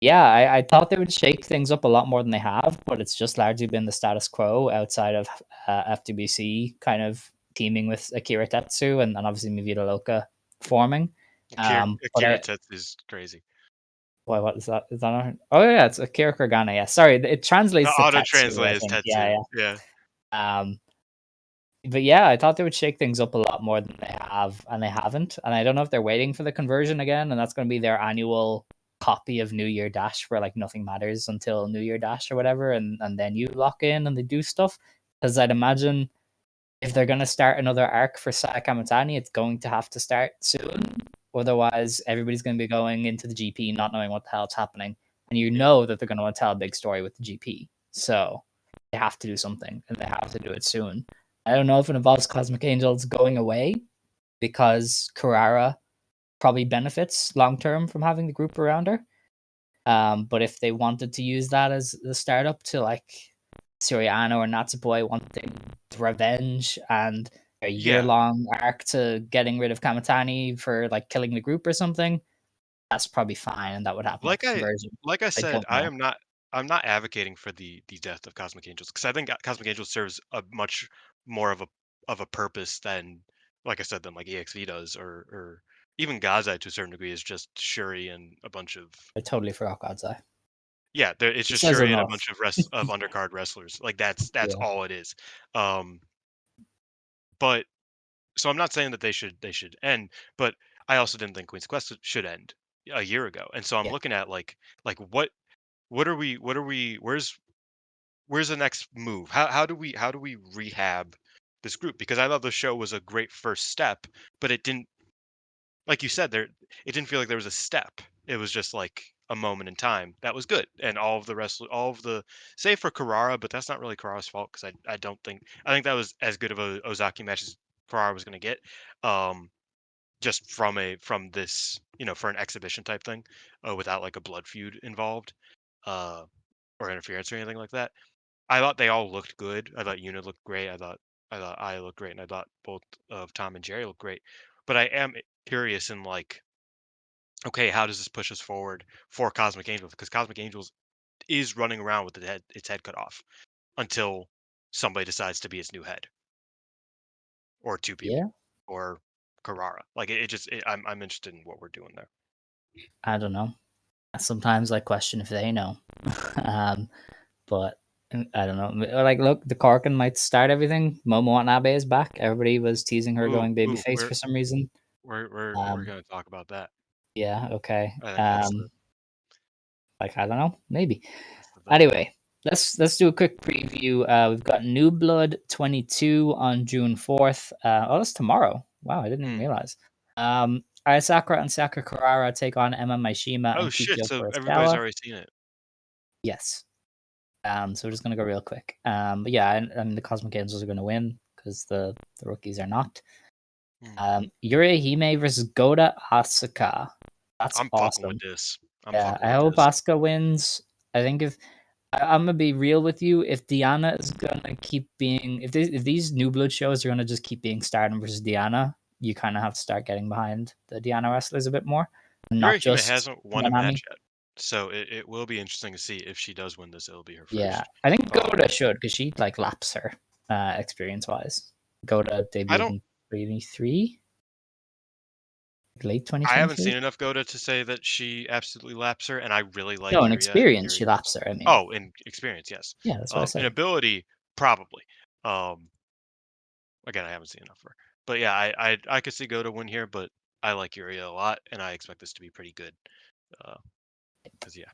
yeah, I thought they would shake things up a lot more than they have, but it's just largely been the status quo outside of FWC kind of teaming with Akira Tetsu and obviously Mivita Loca forming. But Akira Tetsu is crazy. what is that? Is that not? Oh yeah, it's Akira Kurgane. Yeah, sorry, it The translates to auto Tetsu, I translate is think. Tetsu. Yeah, Yeah. yeah. But yeah, I thought they would shake things up a lot more than they have, and they haven't. And I don't know if they're waiting for the conversion again, and that's going to be their annual copy of New Year Dash, where like nothing matters until New Year Dash or whatever, and then you lock in and they do stuff. Because I'd imagine if they're going to start another arc for Saya Kamatani, it's going to have to start soon. Otherwise, everybody's going to be going into the GP not knowing what the hell's happening, and you Yeah. know that they're going to want to tell a big story with the GP. So they have to do something, and they have to do it soon. I don't know if it involves Cosmic Angels going away because Kurara probably benefits long term from having the group around her. But if they wanted to use that as the startup to like Suriano or Natsupoi wanting revenge and a year Yeah. long arc to getting rid of Kamatani for like killing the group or something, that's probably fine and that would happen with Like the I conversion. like I I said, don't know. I'm not advocating for the death of Cosmic Angels, because I think Cosmic Angels serves a much more of a purpose than, like I said, than like EXV does, or even Gazai to a certain degree is just Shuri and a bunch of, I totally forgot God's Eye. yeah, it's It just says Shuri and a enough. bunch of undercard wrestlers. Like that's Yeah. all it is. Um, but so I'm not saying that they should end, but I also didn't think Queen's Quest should end a year ago. And so I'm Yeah. looking at like what are we where's the next move? How do we rehab this group? Because I thought the show was a great first step, but it didn't, like you said, it didn't feel like there was a step. It was just like a moment in time that was good, and all of the, save for Carrara, but that's not really Carrara's fault, because I don't think, I think that was as good of a Ozaki match as Carrara was going to get, um, just from this, for an exhibition type thing, without like a blood feud involved, uh, or interference or anything like that. I thought they all looked good. I thought Yuna looked great. I thought I looked great, and I thought both of Tom and Jerry looked great. But I am curious in like, okay, how does this push us forward for Cosmic Angels? Because Cosmic Angels is running around with its head cut off until somebody decides to be its new head, or 2 people, Yeah. or Carrara. Like I'm interested in what we're doing there. I don't know. Sometimes I question if they know. um, but I don't know. Like, look, the Korakuen might start everything. Momo Watanabe is back. Everybody was teasing her going babyface for some reason. We're gonna talk about that. Yeah. Okay. I think Like, I don't know. Maybe. that's the thing. Anyway, let's do a quick preview. We've got New Blood 22 on June 4th. Oh, that's tomorrow. Wow, I didn't even realize. Arasaka and Sakura Kurara take on Emma Maishima Oh and shit! Kikyo So everybody's Kurosawa. already seen it. Yes. So we're just gonna go real quick. But yeah, I mean the Cosmic Angels are gonna win because the rookies are not. Yurihime versus Goda Asuka. That's I'm fucking with awesome. this. Yeah, I hope Asuka wins. I think I'm gonna be real with you, if Diana is gonna keep being, if these New Blood shows are gonna just keep being Stardom versus Diana, you kind of have to start getting behind the Diana wrestlers a bit more, not Yurihime just hasn't won a Nanami. match yet, so it will be interesting to see if she does win this. It'll be her Yeah, first. I think Goda should, because she like laps her experience wise. Goda I debuted don't. in 23, late I haven't 2023. seen enough Goda to say that she absolutely laps her, and I really like No, in Yuria and experience she Yuri. laps her. I mean, Oh, in experience, yes. yeah, that's what I In said. ability, probably. Again, I haven't seen enough of her, but yeah, I could see Goda win here, but I like Yuria a lot, and I expect this to be pretty good. Because yeah,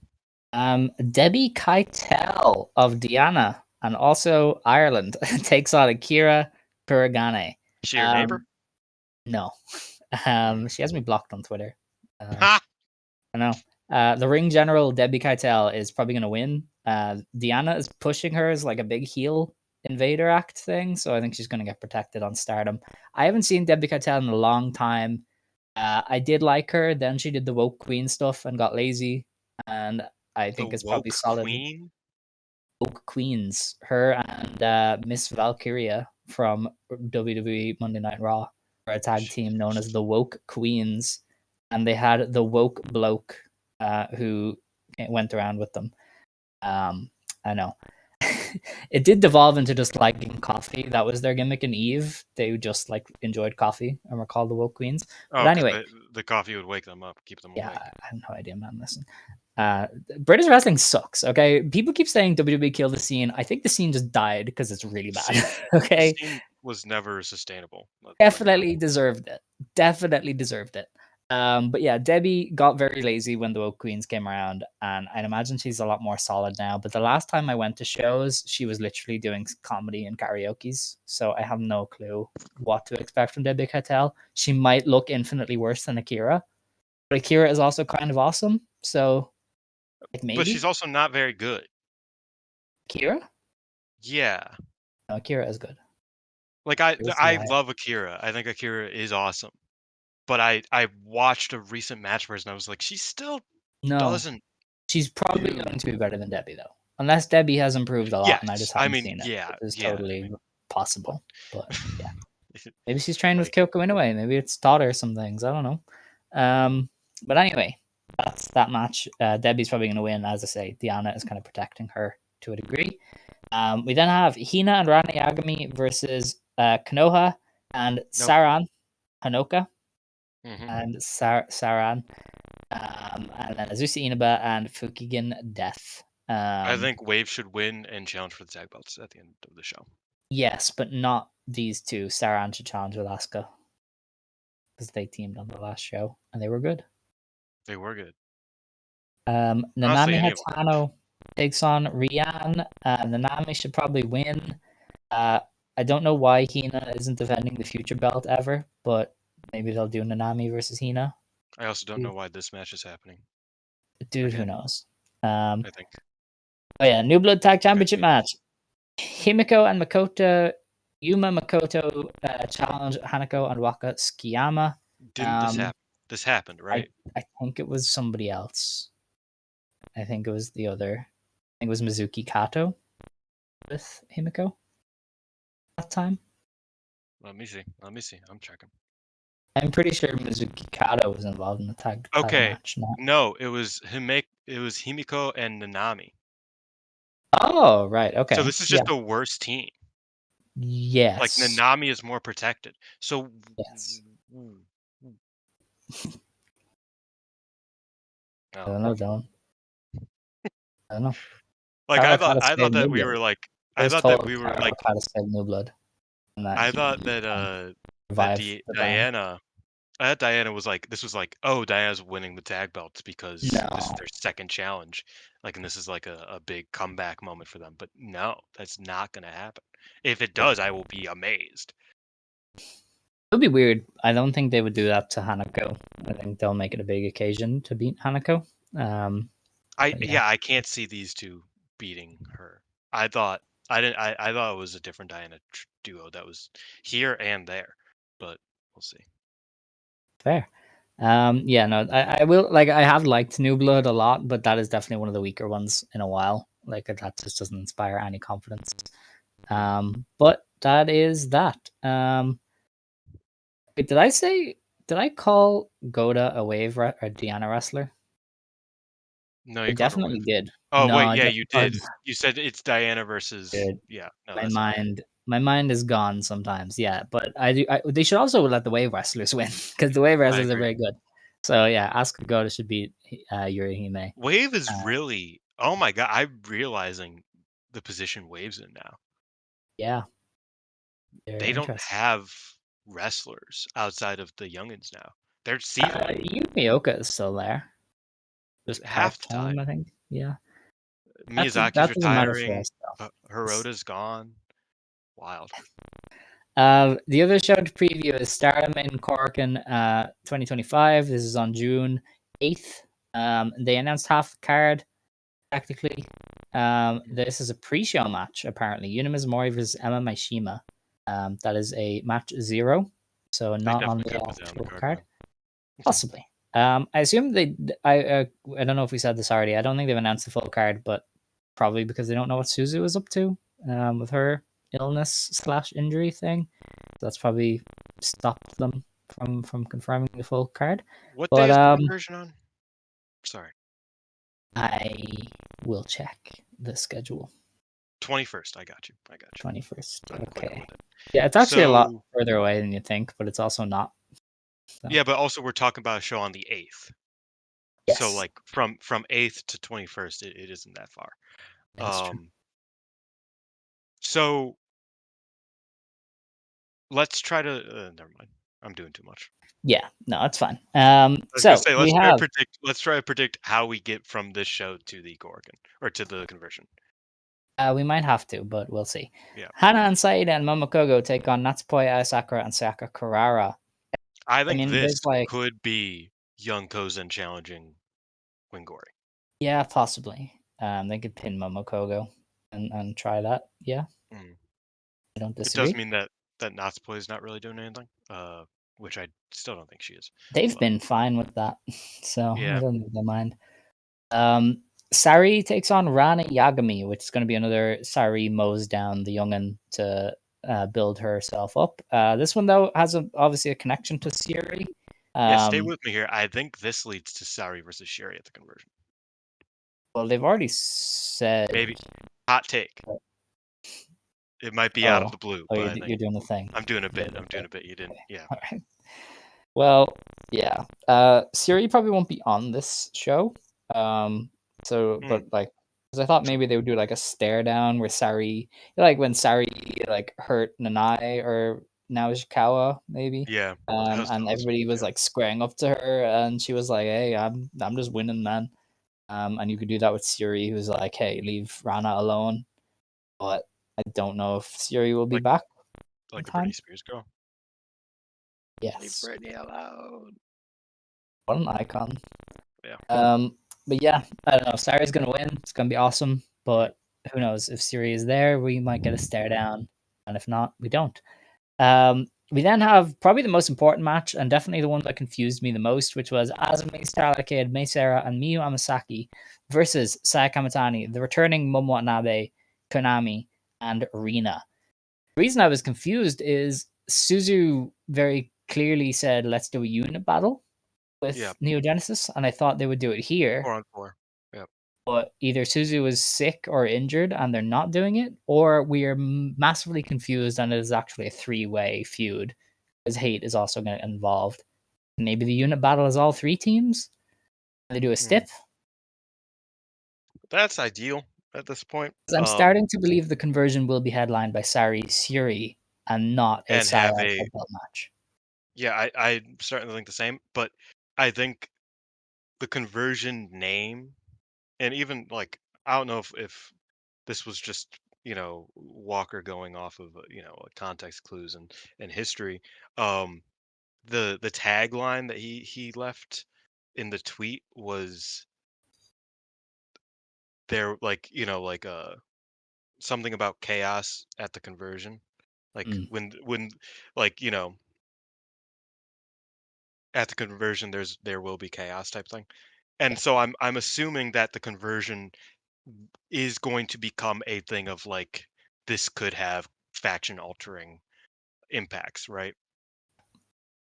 Debbie Keitel of Diana and also Ireland takes on Akira Kuragane. is she your neighbor? No. Mm. She has me blocked on Twitter. Ha! I know. The ring general Debbie Keitel is probably going to win. Diana is pushing her as like a big heel invader act thing, so I think she's going to get protected on Stardom. I haven't seen Debbie Keitel in a long time. I did like her. Then she did the woke queen stuff and got lazy, and I The think it's probably woke solid. queen. Woke Queens, her and Miss Valkyria from WWE Monday Night Raw, are a tag team known as the Woke Queens, and they had the woke bloke who went around with them. I know. It did devolve into just liking coffee. That was their gimmick in Eve. They just like enjoyed coffee and were called the Woke Queens. Oh, But because anyway, the coffee would wake them up, keep them yeah, awake. I have no idea, man. Listen, British wrestling sucks. Okay, people keep saying WWE killed the scene. I think the scene just died because it's really bad. Scene, the Okay, scene was never sustainable. definitely deserved it. Definitely deserved it. But yeah, Debbie got very lazy when the Woke Queens came around, and I'd imagine she's a lot more solid now. But the last time I went to shows, she was literally doing comedy and karaoke's, so I have no clue what to expect from Debbie Keitel. She might look infinitely worse than Akira, but Akira is also kind of awesome, so like But she's maybe also not very good. Akira. Yeah, No, Akira is good. like We'll see I why. love Akira. I think Akira is awesome. But I watched a recent match of hers and I was like, she still No, doesn't she's probably do. going to be better than Debbie though, unless Debbie has improved a lot and I just Yes, I haven't mean, seen it, yeah, which is yeah. I totally mean, but possible. But yeah, maybe she's trained with like, Kyoko Inoue. Maybe it's taught her some things. I don't know. But anyway, that's that match. Debbie's probably going to win. As I say, Diana is kind of protecting her to a degree. We then have Hina and Rani Agami versus Konoha and nope. Saran Hanoka Hmm. and Saran. And then Azusa Inaba and Fukigen Death. I think Wave should win and challenge for the tag belts at the end of the show. Yes, but not these two. Saran should challenge with Asuka because they teamed on the last show and they were good. They were good. Honestly, Nanami any of them. Hatano takes on Rian. Nanami should probably win. I don't know why Hina isn't defending the future belt ever, but maybe they'll do Nanami versus Hina. I also don't know why this match is happening. Dude, who Again, knows? I think. Oh yeah, New Blood Tag Championship Okay. match. Himiko and Makoto, Yuma Makoto challenge Hanako and Waka Tsukiyama. Didn't this happen? This happened, I right? I think it was somebody else. I think it was the other. I think it was Mizuki Kato with Himiko that time. Let me see. Let me see. I'm checking. I'm pretty sure Mizuki Kato was involved in the tag title Okay. match. Not. No, it was Himiko and Nanami. Oh right, So okay, this is yeah, just a worse team. Like yes, Nanami is more protected. So yes. mm, mm, I don't oh, know, Dylan. I don't know. Like Karok had to I save thought that New we Blood. were like I I was thought that told we were Karok like had to save New Blood, and that I he thought that that revived the Diana. Diana I thought Diana was like this was like, oh, Diana's winning the tag belts because this is No, their second challenge. Like, and this is like a big comeback moment for them. But no, that's not gonna happen. If it does, I will be amazed. it would be weird. I don't think they would do that to Hanako. I think they'll make it a big occasion to beat Hanako. But yeah, I can't see these two beating her. I thought I thought it was a different Diana duo that was here and there, but we'll see. fair. Yeah, no, I will like. I have liked New Blood a lot, but that is definitely one of the weaker ones in a while. Like that just doesn't inspire any confidence. But that is that. Wait, did I call Goda a a Diana wrestler? No, I you called her definitely wave. did. Oh No, wait, I yeah, you definitely called did. You said it's Diana versus did. yeah. No, that's not right. My mind is gone sometimes. Yeah, but they should also let the wave wrestlers win because the wave I wrestlers are agree. very good. So yeah, Asuka Goda should beat Yurihime. Wave is Uh, really oh my god, I'm realizing the position Wave's in now. yeah, they're They don't interesting. have wrestlers outside of the youngins now. They're seething. Yumioka is still there, just part Half the time, time. I think. Yeah, Miyazaki's that doesn't matter for retiring. us though. Hirota's gone. Wild. The other show to preview is Stardom in Korakuen 2025. This is on June 8th. They announced half the card, technically. This is a pre-show match, apparently. Yuna Mizumori versus Emma Maishima. That is a match 0, so They not on definitely the could put that on the actual card card. now. Possibly. I assume I don't know if we said this already. I don't think they've announced the full card, but probably because they don't know what Suzu is up to with her illness/injury thing. That's probably stopped them from confirming the full card. What day But is the conversion on? Sorry. I will check the schedule. 21st. I got you. 21st. I'm quick Okay. with it. Yeah, it's actually a lot So further away than you think, but it's also not. So. yeah, but also we're talking about a show on the 8th. So Yes, like from 8th to 21st, it isn't that far. that's true. So let's try to never mind. I'm doing too much. Yeah, no, it's fine. I was gonna So say we have let's try to predict how we get from this show to the Korakuen or to the conversion. we might have to, but we'll see. Yeah. Hana and Saida and Momokogo take on Natsupoi, Asakura, and Sayaka Kurara. I I think mean, this there's like, could be Young Kozen challenging Wingori. yeah, possibly. They could pin Momokogo and try that. Yeah, Mm. I don't It does disagree. mean that Natsupoi is not really doing anything, which I still don't think she is. They've But been fine with that, so I yeah, don't think they mind. Sari takes on Rana Yagami, which is going to be another Sari mows down the youngin to build herself up. This one though has obviously a connection to Syuri. yeah. Stay with me here. I think this leads to Saori versus Sherry at the conversion. Well, they've already said. Maybe hot take. It might be out of Oh, the blue, oh, but I think you're doing the thing. I'm doing a You're bit. doing I'm the doing thing. a bit. You didn't. Yeah. All right. Well, yeah. Siri probably won't be on this show. So, Mm, but like, because I thought maybe they would do like a stare down where Sari, like when Sari like hurt Nanai or Naoshikawa maybe. yeah. That And was everybody was yeah. like squaring up to her, and she was like, "Hey, I'm just winning, man." And you could do that with Siri, who's like, "Hey, leave Rana alone." But I don't know if Siri will be Like back in like a time. Britney Spears girl. Leave Yes, Britney alone. what an icon. Yeah. But yeah, I don't know. Sari's gonna win. It's gonna be awesome. But who knows? If Siri is there, we might get a stare down, and if not, we don't. We then have probably the most important match, and definitely the one that confused me the most, which was Azumi, Starlight Kid, Mei Seira, and Miyu Amasaki versus Saya Kamitani, the returning Momo Watanabe, Konami, and Rina. The reason I was confused is Suzu very clearly said, "Let's do a unit battle Yeah. with Neo Genesis," and I thought they would do it here. 4-on-4. Yeah. But either Suzu is sick or injured and they're not doing it, or we are massively confused and it is actually a three-way feud because Hate is also going to get involved. Maybe the unit battle is all three teams. They do a Mm. stiff. That's ideal. at this point. 'Cause I'm starting to believe the conversion will be headlined by Syuri and not a And have Sarai a belt match. yeah, I certainly think the same, but I think the conversion name and even like I don't know if this was just Walker going off of context clues and history. Um, the tagline that he left in the tweet was there like something about chaos at the conversion, like Mm, when like at the conversion there will be chaos type thing. And yeah. so I'm assuming that the conversion is going to become a thing of like this could have faction altering impacts, right?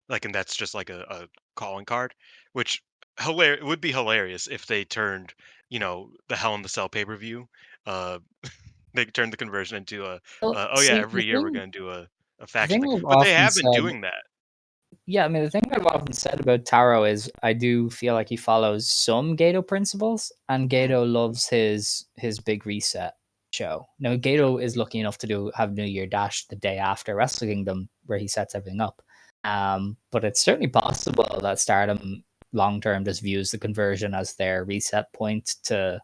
Like, and that's just like a calling card, which it would be hilarious if they turned, the Hell in the Cell pay per view. Uh, they turned the conversion into Well, oh yeah, see, every year we're going to do a the faction thing thing, I've but they often have been said doing that. yeah, I mean, the thing I've often said about Taro is I do feel like he follows some Gato principles, and Mhm. Gato loves his big reset show. Now, Yeah, Gato is lucky enough to have New Year Dash the day after Wrestle Kingdom, where he sets everything up. But it's certainly possible that Stardom long term just views the conversion as their reset point to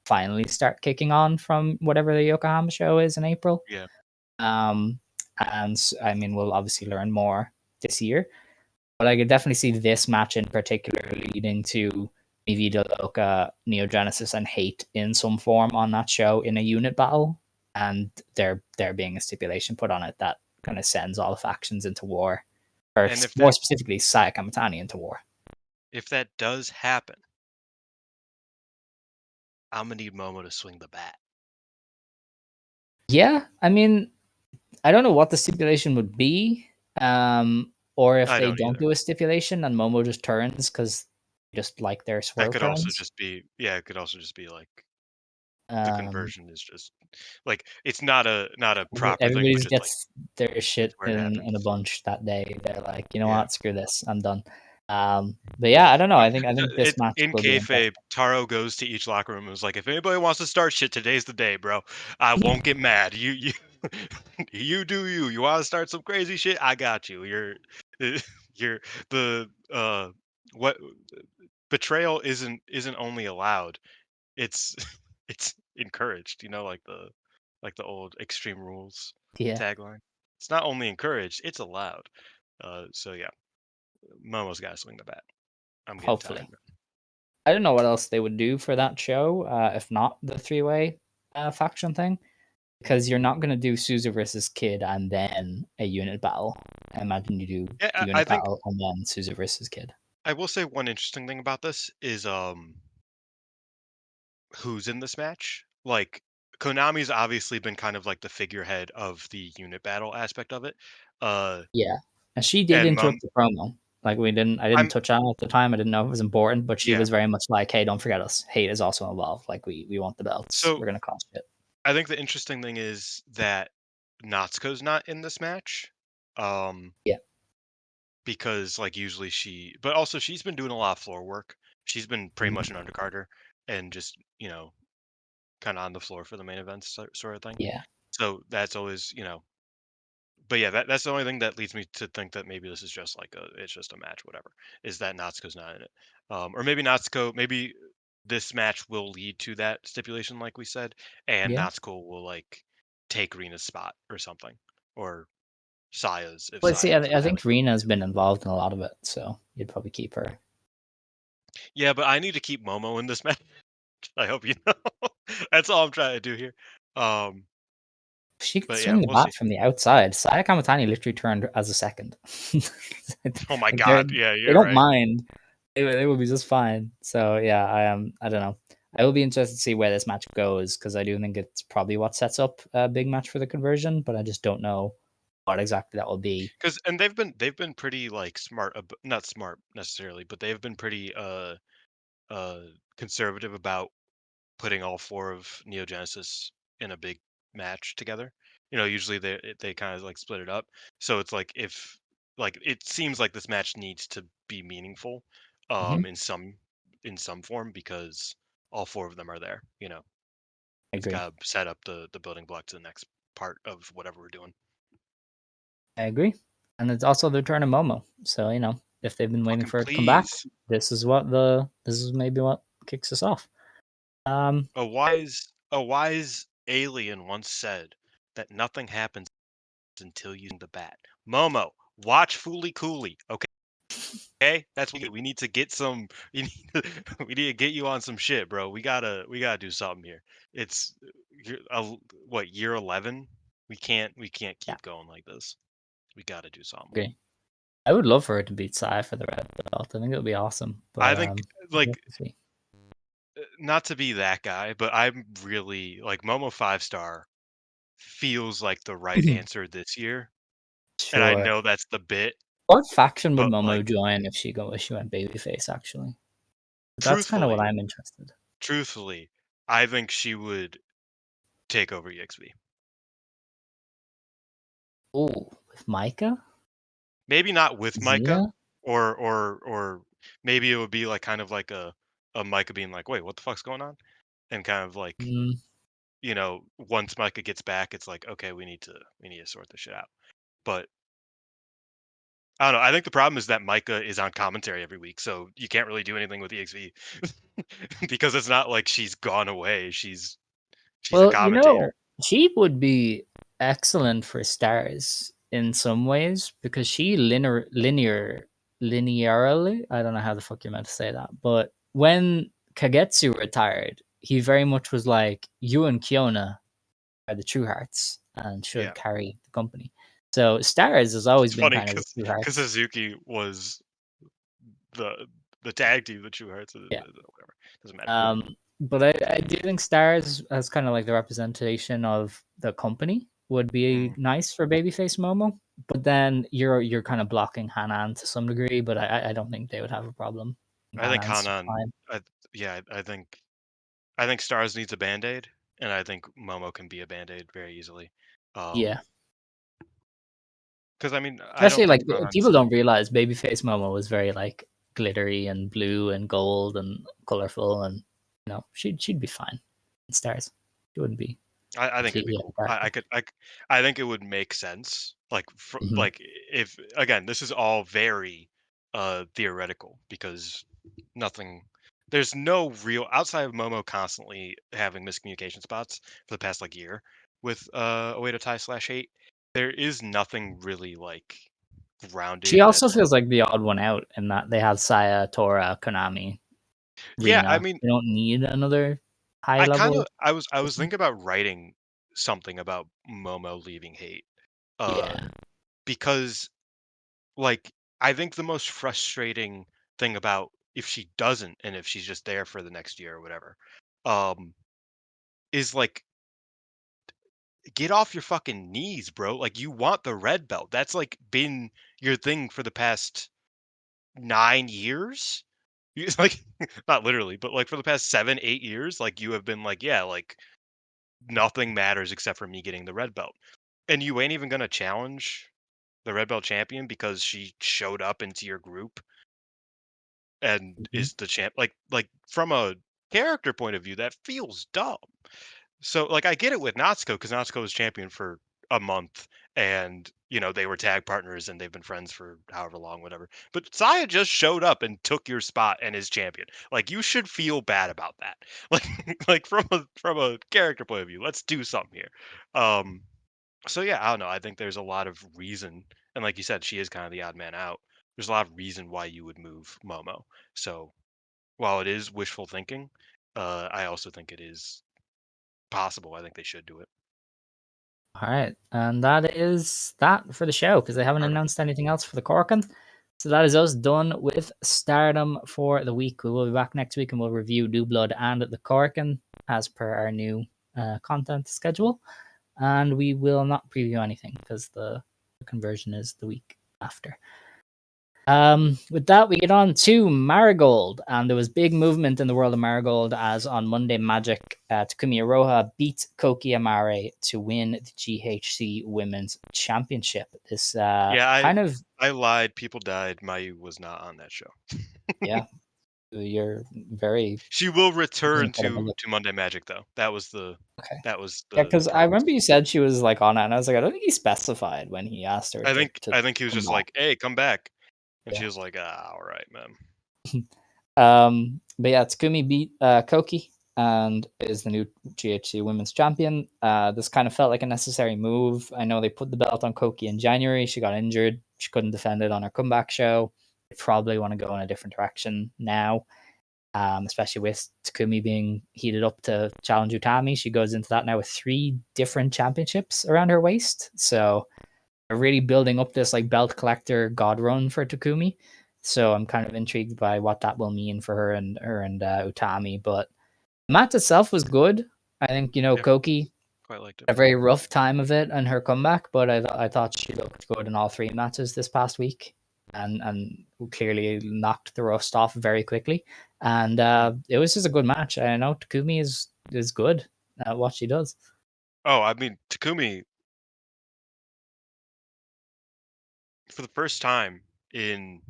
finally start kicking on from whatever the Yokohama show is in April. yeah, Um, I mean, we'll obviously learn more this year, but I could definitely see this match in particular leading to Mi Vida Loca, Neo Genesis, and Hate in some form on that show in a unit battle, and there being a stipulation put on it that kind of sends all the factions into war, or and more specifically, Saya Kamatani into war. if that does happen, I'm gonna need Momo to swing the bat. Yeah, I mean, I don't know what the stipulation would be, or if I they don't don't either. do a stipulation and Momo just turns because just like their That swerve could also turns. just be yeah, it could also just be like the Um, conversion is just like it's not a proper thing, Everybody but just like gets their it's shit where it in a happens. bunch that day. They're like, you know Yeah. what, screw this, I'm done. But yeah, I don't know. I think this It match in will be kayfabe, interesting. Taro goes to each locker room and was like, "If anybody wants to start shit, today's the day, bro. I won't get mad. You you do you. You want to start some crazy shit? I got you. You're the what betrayal isn't only allowed. It's it's encouraged. Like the old Extreme Rules Yeah, tagline. It's not only encouraged, it's allowed. So yeah, Momo's got to swing the bat. I'm getting tired. hopefully. I don't know what else they would do for that show, if not the three-way faction thing, because you're not going to do Souza versus Kid and then a unit battle. I imagine you do Yeah, the I unit think battle and then Souza versus Kid. I will say one interesting thing about this is who's in this match. Like Konami's obviously been kind of like the figurehead of the unit battle aspect of it. Uh Yeah, and she did and interrupt the promo. Like I didn't I'm touch on it at the time. I didn't know if it was important, but she yeah. was very much like, "Hey, don't forget us. Hate is also involved. Like we want the belts. So We're gonna cost it." I think the interesting thing is that Natsuko's not in this match. Um Yeah. because like usually but also she's been doing a lot of floor work. She's been pretty much Mhm. an undercarder and just, kind of on the floor for the main events sort of thing. Yeah. So that's always, but yeah, that's the only thing that leads me to think that maybe this is just like it's just a match, whatever. Is that Natsuko's not in it, or maybe maybe this match will lead to that stipulation, like we said, and Yeah. Natsuko will like take Rena's spot or something, or Saya's if Well, see, Saya ends up I having. think Rena's been involved in a lot of it, so you'd probably keep her. Yeah, but I need to keep Momo in this match. I hope you know. That's all I'm trying to do here. Um, She could but yeah, swing the we'll see. bat from the outside. Saya Kamatani literally turned as a second. Oh my Like God, yeah, they you're don't right. mind. They will be just fine. So yeah, I don't know. I will be interested to see where this match goes because I do think it's probably what sets up a big match for the conversion, but I just don't know what exactly that will be. Because and they've been pretty like smart, not smart necessarily, but they've been pretty uh conservative about putting all four of Neo Genesis in a big match together. Usually they kind of like split it up. So it's like if like it seems like this match needs to be meaningful Mhm. in some form because all four of them are there. I It's agree. got to set up the building block to the next part of whatever we're doing. I agree. And it's also the turn of Momo. So, if they've been waiting Fucking for it to come back, please. this is maybe what kicks us off. A wise alien once said that nothing happens until you the bat. Momo, watch Fooly Cooley. Okay, that's what we need to get some. We need to get you on some shit, bro. We gotta do something here. It's what, year 11? We can't Yeah, keep going like this. We gotta do something. agree. I would love for her to beat Sai for the red belt. I think it would be awesome. But I think we'll like have to see. not to be that guy, but I'm really like Momo 5-star feels like the right answer this year. And I Sure. know that's the bit, What faction would but Momo like join if she went babyface? Actually, that's kind of what truthfully, I'm interested. truthfully, I think she would take over EXP. Oh, with Micah, Maybe not with Micah, Xena. or maybe it would be like kind of like a Micah being like, "Wait, what the fuck's going on?" And kind of like, Mm, once Micah gets back, it's like, "Okay, we need to sort this shit out." But I don't know. I think the problem is that Micah is on commentary every week, so you can't really do anything with EXV because it's not like she's gone away. She's a well, commentator. she would be excellent for stars in some ways because she linearly. I don't know how the fuck you're meant to say that, but when Kagetsu retired, he very much was like, "You and Kiona are the true hearts and should Yeah. carry the company." So stars has always It's been funny kind of the true because hearts. Suzuki was the tag team, the True Hearts, Yeah. whatever. Doesn't matter. Moving on. But I do think stars as kind of like the representation of the company would be Mm. nice for babyface Momo. But then you're kind of blocking Hanan to some degree, but I don't think they would have a problem. I think Hanan's Hanan. fine. Yeah, I think Stars needs a band aid, and I think Momo can be a band aid very easily. Yeah. Because I mean, I don't Especially think like Hanan's. people don't realize babyface Momo was very like glittery and blue and gold and colorful, and she'd be fine in stars. She wouldn't be I think it'd be completely cool. dark. I think it would make sense. Like Hmm. if again, this is all very theoretical because nothing. There's no real outside of Momo constantly having miscommunication spots for the past like year with Oedo Tai /8. There is nothing really like She grounded also that's feels like the odd one out in that they have Saya, Tora, Konami, yeah. I Rina. mean, They don't need another high level. I was thinking about writing something about Momo leaving Hate. Uh, Yeah. because like I think the most frustrating thing about if she doesn't and if she's just there for the next year or whatever, um, is like get off your fucking knees, bro. Like you want the red belt. That's like been your thing for the past 9 years. It's like not literally, but like for the past 7, 8 years, like you have been like, yeah, like nothing matters except for me getting the red belt. And you ain't even gonna challenge the red belt champion because she showed up into your group and Mhm. is the champ. Like from a character point of view, that feels dumb. So like I get it with Natsuko because Natsuko was champion for a month and they were tag partners and they've been friends for however long, whatever. But Saya just showed up and took your spot and is champion. Like you should feel bad about that. Like from a character point of view, let's do something here. So yeah, I don't know. I think there's a lot of reason, and like you said, she is kind of the odd man out. There's a lot of reason why you would move Momo. So while it is wishful thinking, I also think it is possible. I think they should do it. All right. And that is that for the show because they haven't All right. announced anything else for the Korakuen. So that is us done with Stardom for the week. We will be back next week and we'll review New Blood and the Korakuen as per our new content schedule. And we will not preview anything because the conversion is the week after. With that, we get on to Marigold, and there was big movement in the world of Marigold as on Monday Magic, Takumi Iroha beat Kouki Amarei to win the GHC Women's Championship. This Yeah, kind of I lied. People died. Mayu was not on that show. yeah, You're very She will return incredible. to Monday Magic though. That was the Okay. Yeah, the because I promise. remember you said she was like on it, and I was like, I don't think he specified when he asked her to I think he was come just back. like, "Hey, come back," and she Yeah. was like, "Ah, all right, man." But yeah, Takumi beat Koki and is the new GHC Women's Champion. This kind of felt like a necessary move. I know they put the belt on Koki in January. She got injured. She couldn't defend it on her comeback show. They probably want to go in a different direction now, especially with Takumi being heated up to challenge Utami. She goes into that now with 3 different championships around her waist. So they're really building up this like belt collector god run for Takumi. So I'm kind of intrigued by what that will mean for her and Utami. But the match itself was good. I think Yeah, Koki quite liked it. a very rough time of it and her comeback, but I thought she looked good in all 3 matches this past week, and clearly knocked the rust off very quickly. And it was just a good match. I know Takumi is good at what she does. Oh, I mean, Takumi for the first time in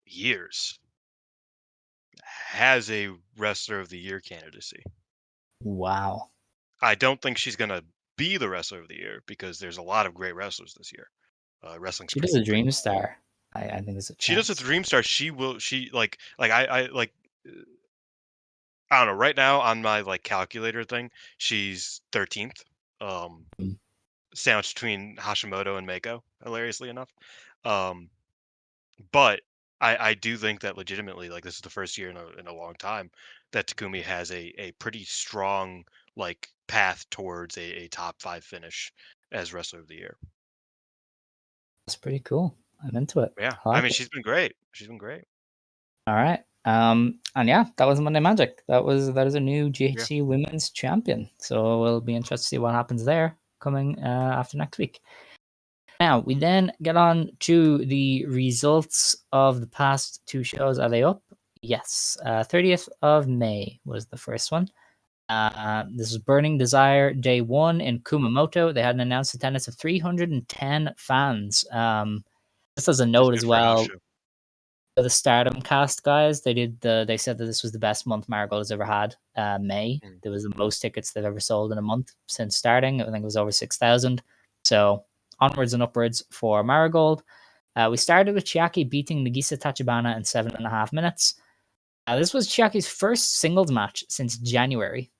years has a wrestler of the year candidacy. Wow, I don't think she's gonna be the wrestler of the year because there's a lot of great wrestlers this year. Wrestling's she does a pretty Dream good. Star. I think there's a She does a chance. dream star. She will. She like I like. I don't know. Right now on my like calculator thing, she's 13th. Um, Mm. Sandwiched between Hashimoto and Mako. Hilariously enough. Um, but I do think that legitimately, like this is the first year in a long time that Takumi has a pretty strong like path towards a top 5 finish as wrestler of the year. That's pretty cool. I'm into it. Yeah, I I like mean it. she's been great. She's been great. All right. And yeah, that was Monday Magic. That is a new Yeah. GHC Women's Champion. So we'll be interested to see what happens there coming after next week. Now we then get on to the results of the past 2 shows. Are they up? Yes. 30th of May was the first one. This is Burning Desire Day 1 in Kumamoto. They had an announced attendance of 310 fans. Just as a It's note good as for a house well, show. the Stardom cast guys, they said that this was the best month Marigold has ever had. May. Mm. There was the most tickets they've ever sold in a month since starting. I think it was over 6,000. So onwards and upwards for Marigold. We started with Chiaki beating Nagisa Tachibana in 7.5 minutes. This was Chiaki's first singles match since January,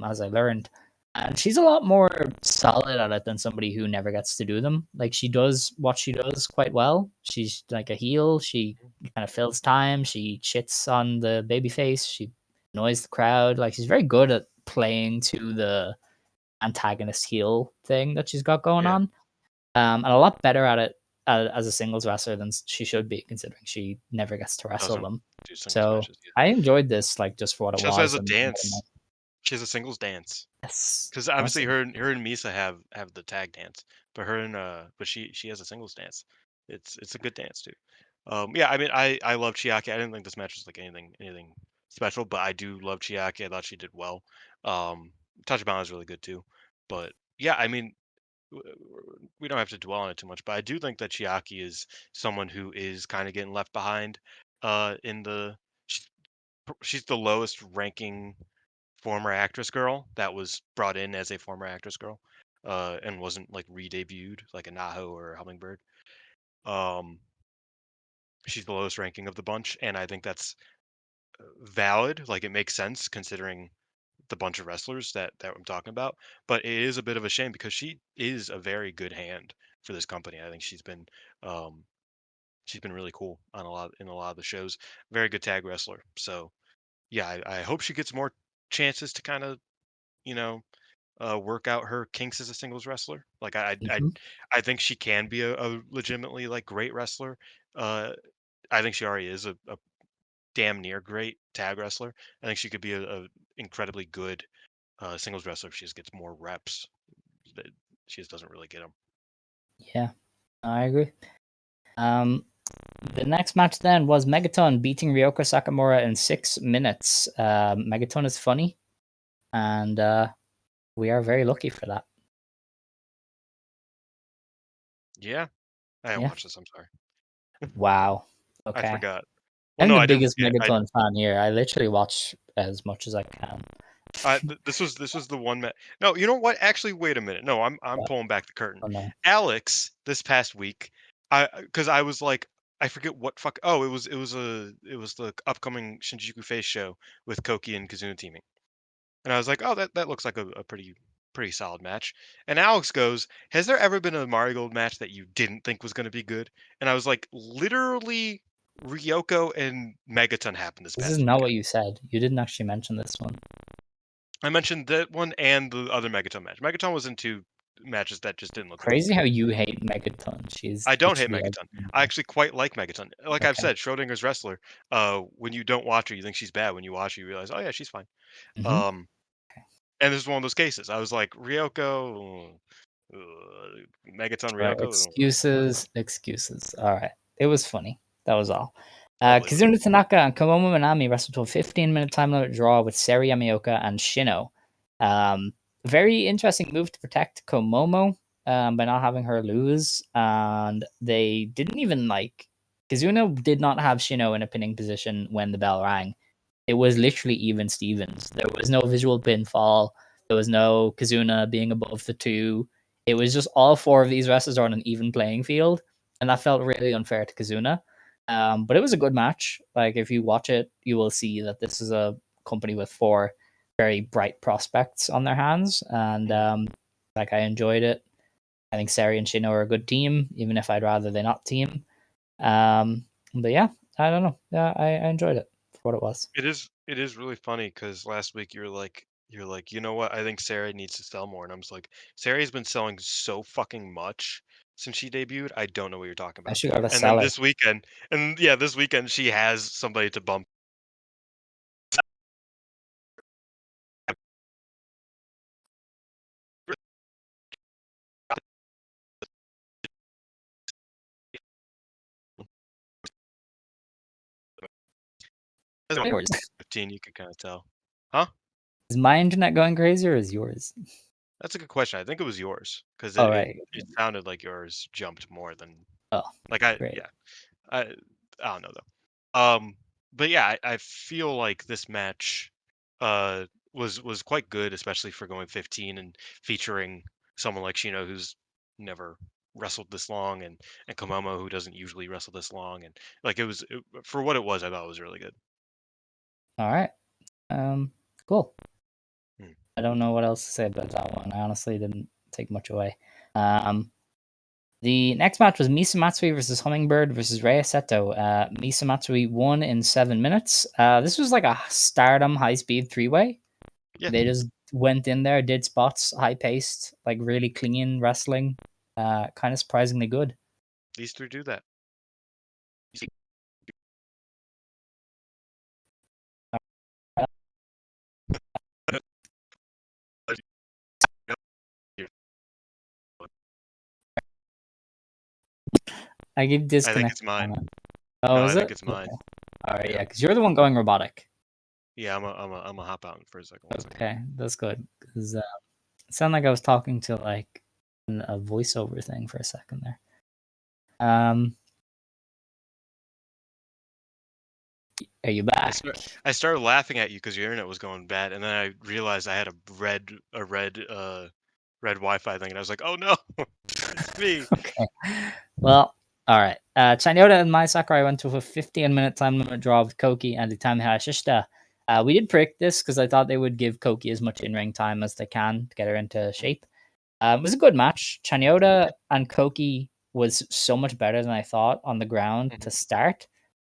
as I learned. And she's a lot more solid at it than somebody who never gets to do them. Like, she does what she does quite well. She's like a heel. She kind of fills time. She chits on the babyface. She annoys the crowd. Like, she's very good at playing to the antagonist heel thing that she's got going Yeah. on. And a lot better at it as a singles wrestler than she should be, considering she never gets to wrestle Doesn't them. do singles So matches. Yeah. I enjoyed this, like, just for what it She also has was. a And dance. She has a singles dance. yes, Because obviously awesome. her and Misa have the tag dance, but her and but she has a singles dance. It's a good dance too. Yeah, I mean I love Chiaki. I didn't think this match was like anything special, but I do love Chiaki. I thought she did well. Tachibana is really good too, but yeah, I mean we don't have to dwell on it too much, but I do think that Chiaki is someone who is kind of getting left behind. In the she's, she's the lowest ranking former actress girl that was brought in as a former actress girl, and wasn't like re-debuted like a Naho or a Hummingbird. Um, she's the lowest ranking of the bunch, and I think that's valid. Like it makes sense considering the bunch of wrestlers that I'm talking about. But it is a bit of a shame because she is a very good hand for this company. I think um, she's been really cool on a lot of the shows. Very good tag wrestler. So yeah, I hope she gets more chances to kind of you know work out her kinks as a singles wrestler. Like Hmm. I think she can be a legitimately like great wrestler. Uh, I think she already is a damn near great tag wrestler. I think she could be a incredibly good singles wrestler if she just gets more reps. That she just doesn't really get them. Yeah, I agree. Um, the next match then was Megaton beating Ryoko Sakamura in 6 minutes. Megaton is funny, and we are very lucky for that. Yeah, I didn't Yeah. watch this. I'm sorry, Wow. I Okay. forgot. Well, I'm no, the I didn't biggest forget. Megaton fan here. I literally watch as much as I can. This was the one No, you know what? Actually, wait a minute. No, I'm But, pulling back the curtain. oh no. Alex, this past week, because I was like, I forget what fuck. Oh, it was the upcoming Shinjuku FACE show with Koki and Kazuna teaming, and I was like, oh, that looks like a pretty solid match. And Alex goes, has there ever been a Marigold match that you didn't think was going to be good? And I was like, literally, Ryoko and Megaton happened this This is past not weekend. what you said. You didn't actually mention this one. I mentioned that one and the other Megaton match. Megaton was in two matches that just didn't look good. Crazy how you hate Megaton. She's I don't hate literally Megaton. I actually quite like Megaton. Like I've okay. said, Schrodinger's wrestler. When you don't watch her, you think she's bad. When you watch her, you realize, oh yeah, she's fine. Mm-hmm. Um, and this is one of those cases. I was like, Ryoko, Megaton, All right, Ryoko. excuses. All right, it was funny. That was all. Well, it was. Kazuna Tanaka and Komomo Minami wrestled to a 15-minute time limit draw with Seri Yamaoka and Shino. Very interesting move to protect Komomo by not having her lose, and they didn't even like. Kazuna did not have Shino in a pinning position when the bell rang. It was literally even Stevens. There was no visual pinfall. There was no Kazuna being above the two. It was just all four of these wrestlers are on an even playing field, and that felt really unfair to Kazuna. But it was a good match. Like if you watch it, you will see that this is a company with four very bright prospects on their hands, and like I enjoyed it. I think Sari and Shino are a good team, even if I'd rather they not team. But yeah, I don't know. Yeah, I enjoyed it for what it was. It is really funny because last week you're like, you know what? I think Sarah needs to sell more, and I'm just like, Sarah's been selling so fucking much since she debuted. I don't know what you're talking I about. should got a And then seller. this weekend, and yeah, this weekend she has somebody to bump. Yours. 15, you could kind of tell. Huh? Is my internet going crazy or is yours? That's a good question. I think it was yours because All it, it right. it sounded like yours jumped more than Oh, like I great. yeah. I don't know though. But yeah, I feel like this match uh was quite good, especially for going 15 and featuring someone like Shino who's never wrestled this long, and Komomo who doesn't usually wrestle this long, and like for what it was, I thought it was really good. All right. Cool. Hmm. I don't know what else to say about that one. I honestly didn't take much away. Um, the next match was Misa Matsui versus Hummingbird versus Rei Seto. Misa Matsui won in 7 minutes. This was like a Stardom high speed three way. Yeah, They just went in there, did spots, high paced, like really clean wrestling. Kind of surprisingly good. these three do that. I keep I think it's disconnecting from mine. it. Oh, No, I is think it? it's Okay. mine. All right, yeah, Yeah, because you're the one going robotic. yeah. I'm a hop out for a second. One second. Okay, that's good. Because it sounded like I was talking to like a voiceover thing for a second there. Um, are you I back? start, I started laughing at you because your internet was going bad, and then I realized I had red Wi-Fi thing, and I was like, oh no, it's me. Okay. Well, all right. Chanyoda and Mai Sakurai went to a 15-minute time limit draw with Koki and Itami Hayashishita. We did predict this because I thought they would give Koki as much in-ring time as they can to get her into shape. It was a good match. Chanyoda and Koki was so much better than I thought on the ground to Mhm. start.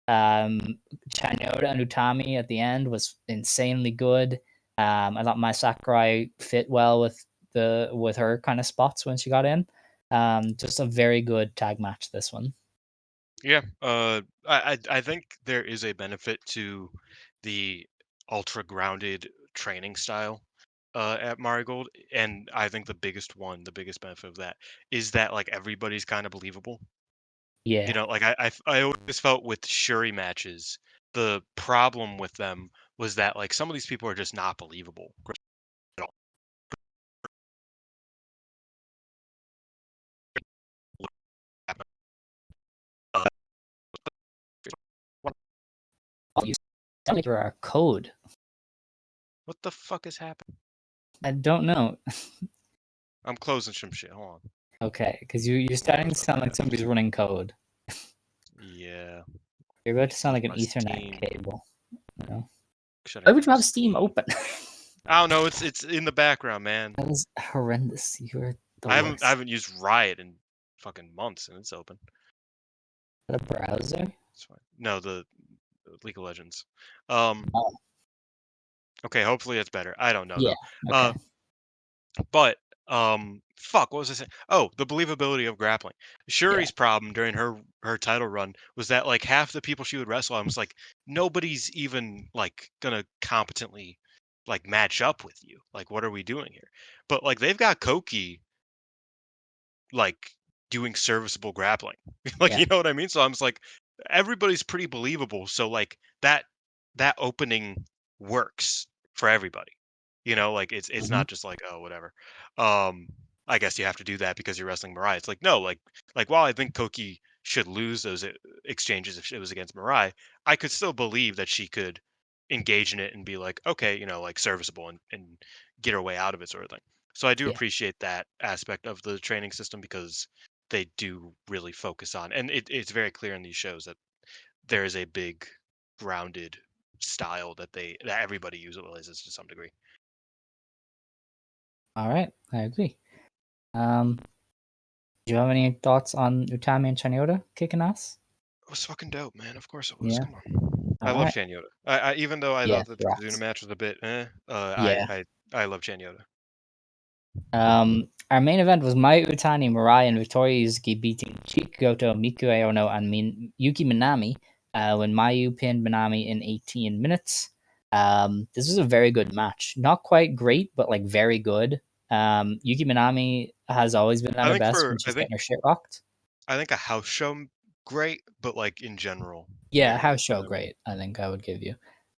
Chanyoda and Utami at the end was insanely good. I thought Mai Sakurai fit well with her kind of spots when she got in. Just a very good tag match, this one. Yeah, I think there is a benefit to the ultra grounded training style at Marigold, and I think the biggest benefit of that is that like everybody's kind of believable. You Yeah. know, like I always felt with Shuri matches, the problem with them was that like some of these people are just not believable at all. Uh, Sounds like our code. What the fuck is happening? I don't know. I'm closing some shit. Hold on. Okay, because you're starting to sound like somebody's running code. Yeah. You're about to sound like an My Ethernet Steam. cable. You know? Shut Why up, would you have Steam open? I don't know. It's in the background, man. That was horrendous. You were the I worst. haven't used Riot in fucking months, and it's open. A browser? It's fine. No, the League of Legends. Um. Oh, Okay. Hopefully it's better. I don't know yeah. though. Okay. But fuck, what was I saying? Oh, the believability of grappling. Yeah. Shuri's problem during her title run was that like half the people she would wrestle on was like nobody's even like gonna competently like match up with you. Like, what are we doing here? But like they've got Kouki like doing serviceable grappling. Like, Yeah. you know what I mean? So I'm just like everybody's pretty believable. So like that opening works for everybody. You know, like it's Mhm. not just like, oh, whatever. Um I guess you have to do that because you're wrestling Mariah. It's like no, like while I think Koki should lose those exchanges if it was against Mariah, I could still believe that she could engage in it and be like, okay, you know, like serviceable and get her way out of it sort of thing. So I do Yeah. appreciate that aspect of the training system because they do really focus on, and it's very clear in these shows that there is a big grounded style that everybody utilizes to some degree. All right. I agree. Do you have any thoughts on Utami and Chanyoda kicking ass? It was fucking dope, man. Of course it was. Yeah. Come on. I All love right. Chan Yoda. I even though I Yeah. thought that the Kazuna Correct. match was a bit Yeah. I love Chan Yoda. Our main event was Mayu Utani, Mirai, and Victoria Yuzuki beating Chikugoto, Miku Aono, and Yuki Minami when Mayu pinned Minami in 18 minutes. This was a very good match. Not quite great, but like very good. Yuki Minami has always been at I her think best for when she's getting her shit rocked. I think a house show great, but like in general, Yeah, very house good. show great, I think I would give you.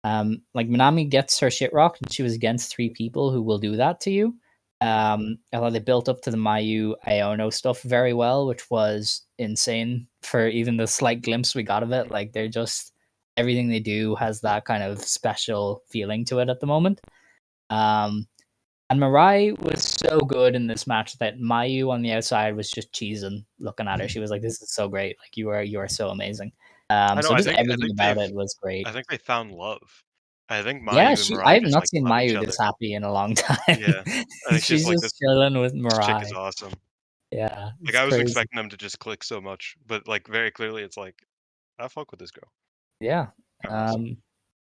Like Minami gets her shit rocked, and she was against three people who will do that to you. Although they built up to the Mayu Iono stuff very well, which was insane for even the slight glimpse we got of it. Like they're just everything they do has that kind of special feeling to it at the moment. And Mirai was so good in this match that Mayu on the outside was just cheesing, looking at her. She was like, "This is so great! Like you are so amazing." I know. So just I everything think about it was great. I think they found love. I think Yeah, Mayu and I Mirai have just not like seen love each Mayu other. this happy in a long time. Yeah, I think she's She's like just chilling with this chick is Mirai. awesome. Yeah, Like it's I was crazy. expecting them to just click so much, but like very clearly, it's like I fuck with this girl. Yeah. Kinda awesome.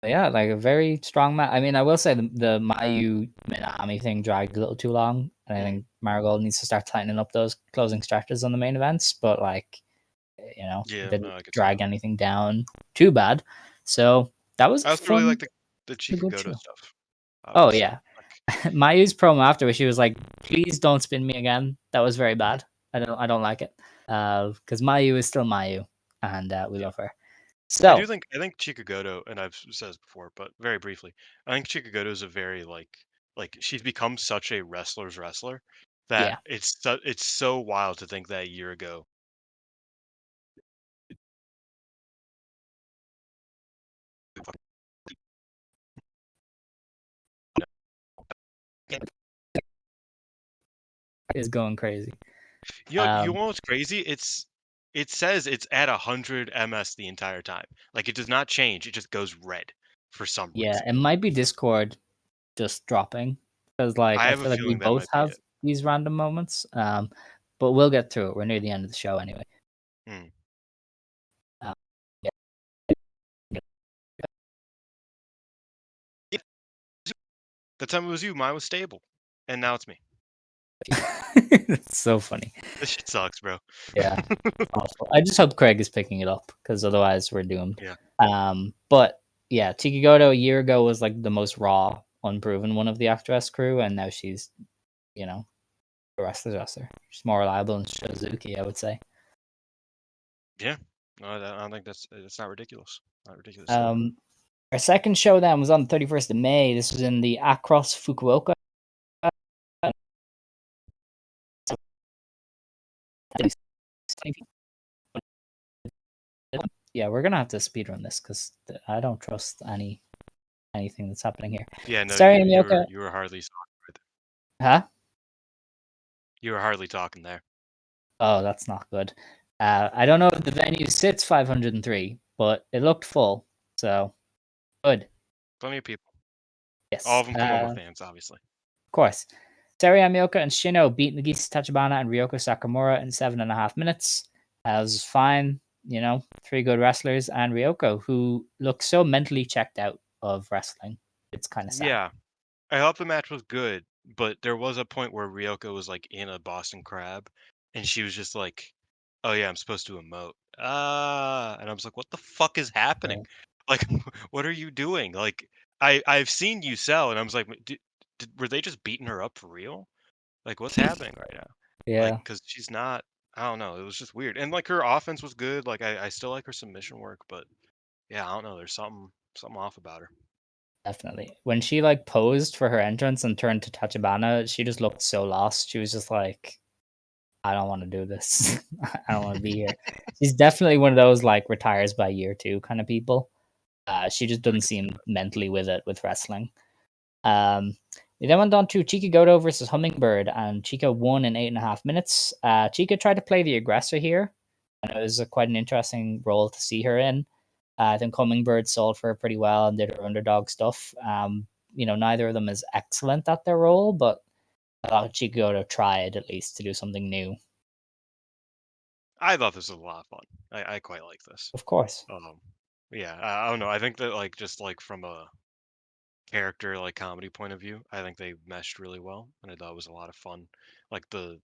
But yeah, like a very strong match. I mean, I will say the Mayu Minami thing dragged a little too long, and I think Marigold needs to start tightening up those closing stretches on the main events. But like, Yeah, no, didn't I could see drag that. anything down too bad. So that was I also really like the a good Chikugoto show. stuff. I Oh will say, yeah, like, Mayu's promo after where she was like, "Please don't spin me again." That was very bad. I don't like it. Because Mayu is still Mayu, and we yeah. love her. I So think Chikugoto, and I've said this before, but very briefly, I think Chikugoto is a very like she's become such a wrestler's wrestler that yeah, it's so wild to think that a year ago. is going crazy. You Um, know what's crazy? It says it's at 100 ms the entire time. Like it does not change. It just goes red for some yeah, reason. it might be Discord just dropping because like I I have a feel like we feeling that both might be have it. these random moments. But we'll get through it. We're near the end of the show anyway. Hmm. Um, Yeah, the time it was you, mine was stable, and now it's me. it's so funny. This shit sucks, bro. Yeah, awful. I just hope Craig is picking it up because otherwise we're doomed. Yeah. But yeah, Tikigoto a year ago was like the most raw, unproven one of the Actress crew, and now she's, you know, the wrestler's wrestler. She's more reliable than Shizuki, I would say. Yeah. No, I don't think that's not ridiculous. Not ridiculous at all. Our second showdown was on the 31st of May. This was in the Across Fukuoka. Yeah, we're gonna have to speedrun this because I don't trust anything that's happening here. Yeah, no, Starry Mioka, you were hardly talking right huh? there. You were hardly talking there. Oh, that's not good. I don't know if the venue sits 503, but it looked full, so good. Plenty of people. All Yes, of them Komomo fans, obviously. of course. Starry Mioka and Shino beat Nagisa Tachibana and Ryoko Sakamura in 7.5 minutes. That was fine. You know, three good wrestlers, and Ryoko, who looks so mentally checked out of wrestling. It's kind of sad. Yeah, I thought the match was good, but there was a point where Ryoko was like in a Boston Crab, and she was just like, "Oh yeah, I'm supposed to emote." And I was like, "What the fuck is happening? Right. Like, what are you doing?" Like, I've seen you sell, and I was like, Were they just beating her up for real? Like, what's happening right now?" Like, Yeah, because she's not. I don't know. It was just weird, and like her offense was good. Like, I still like her submission work, but yeah, I don't know. There's something off about her. definitely. When she like posed for her entrance and turned to Tachibana, she just looked so lost. She was just like, I don't want to do this. I don't want to be here. She's definitely one of those like retires by year two kind of people. She just I doesn't could see seem that. mentally with it with wrestling. Um, we then went on to Chika Goto versus Hummingbird, and Chika won in 8.5 minutes. Chika tried to play the aggressor here, and it was quite an interesting role to see her in. I think Hummingbird sold for her pretty well and did her underdog stuff. Neither of them is excellent at their role, but I thought Chika Goto tried at least to do something new. I thought this was a lot of fun. I quite like this. Of course. Um, yeah, I don't know. I think that like just like from a character like comedy point of view, I think they meshed really well, and I thought it was a lot of fun. Like the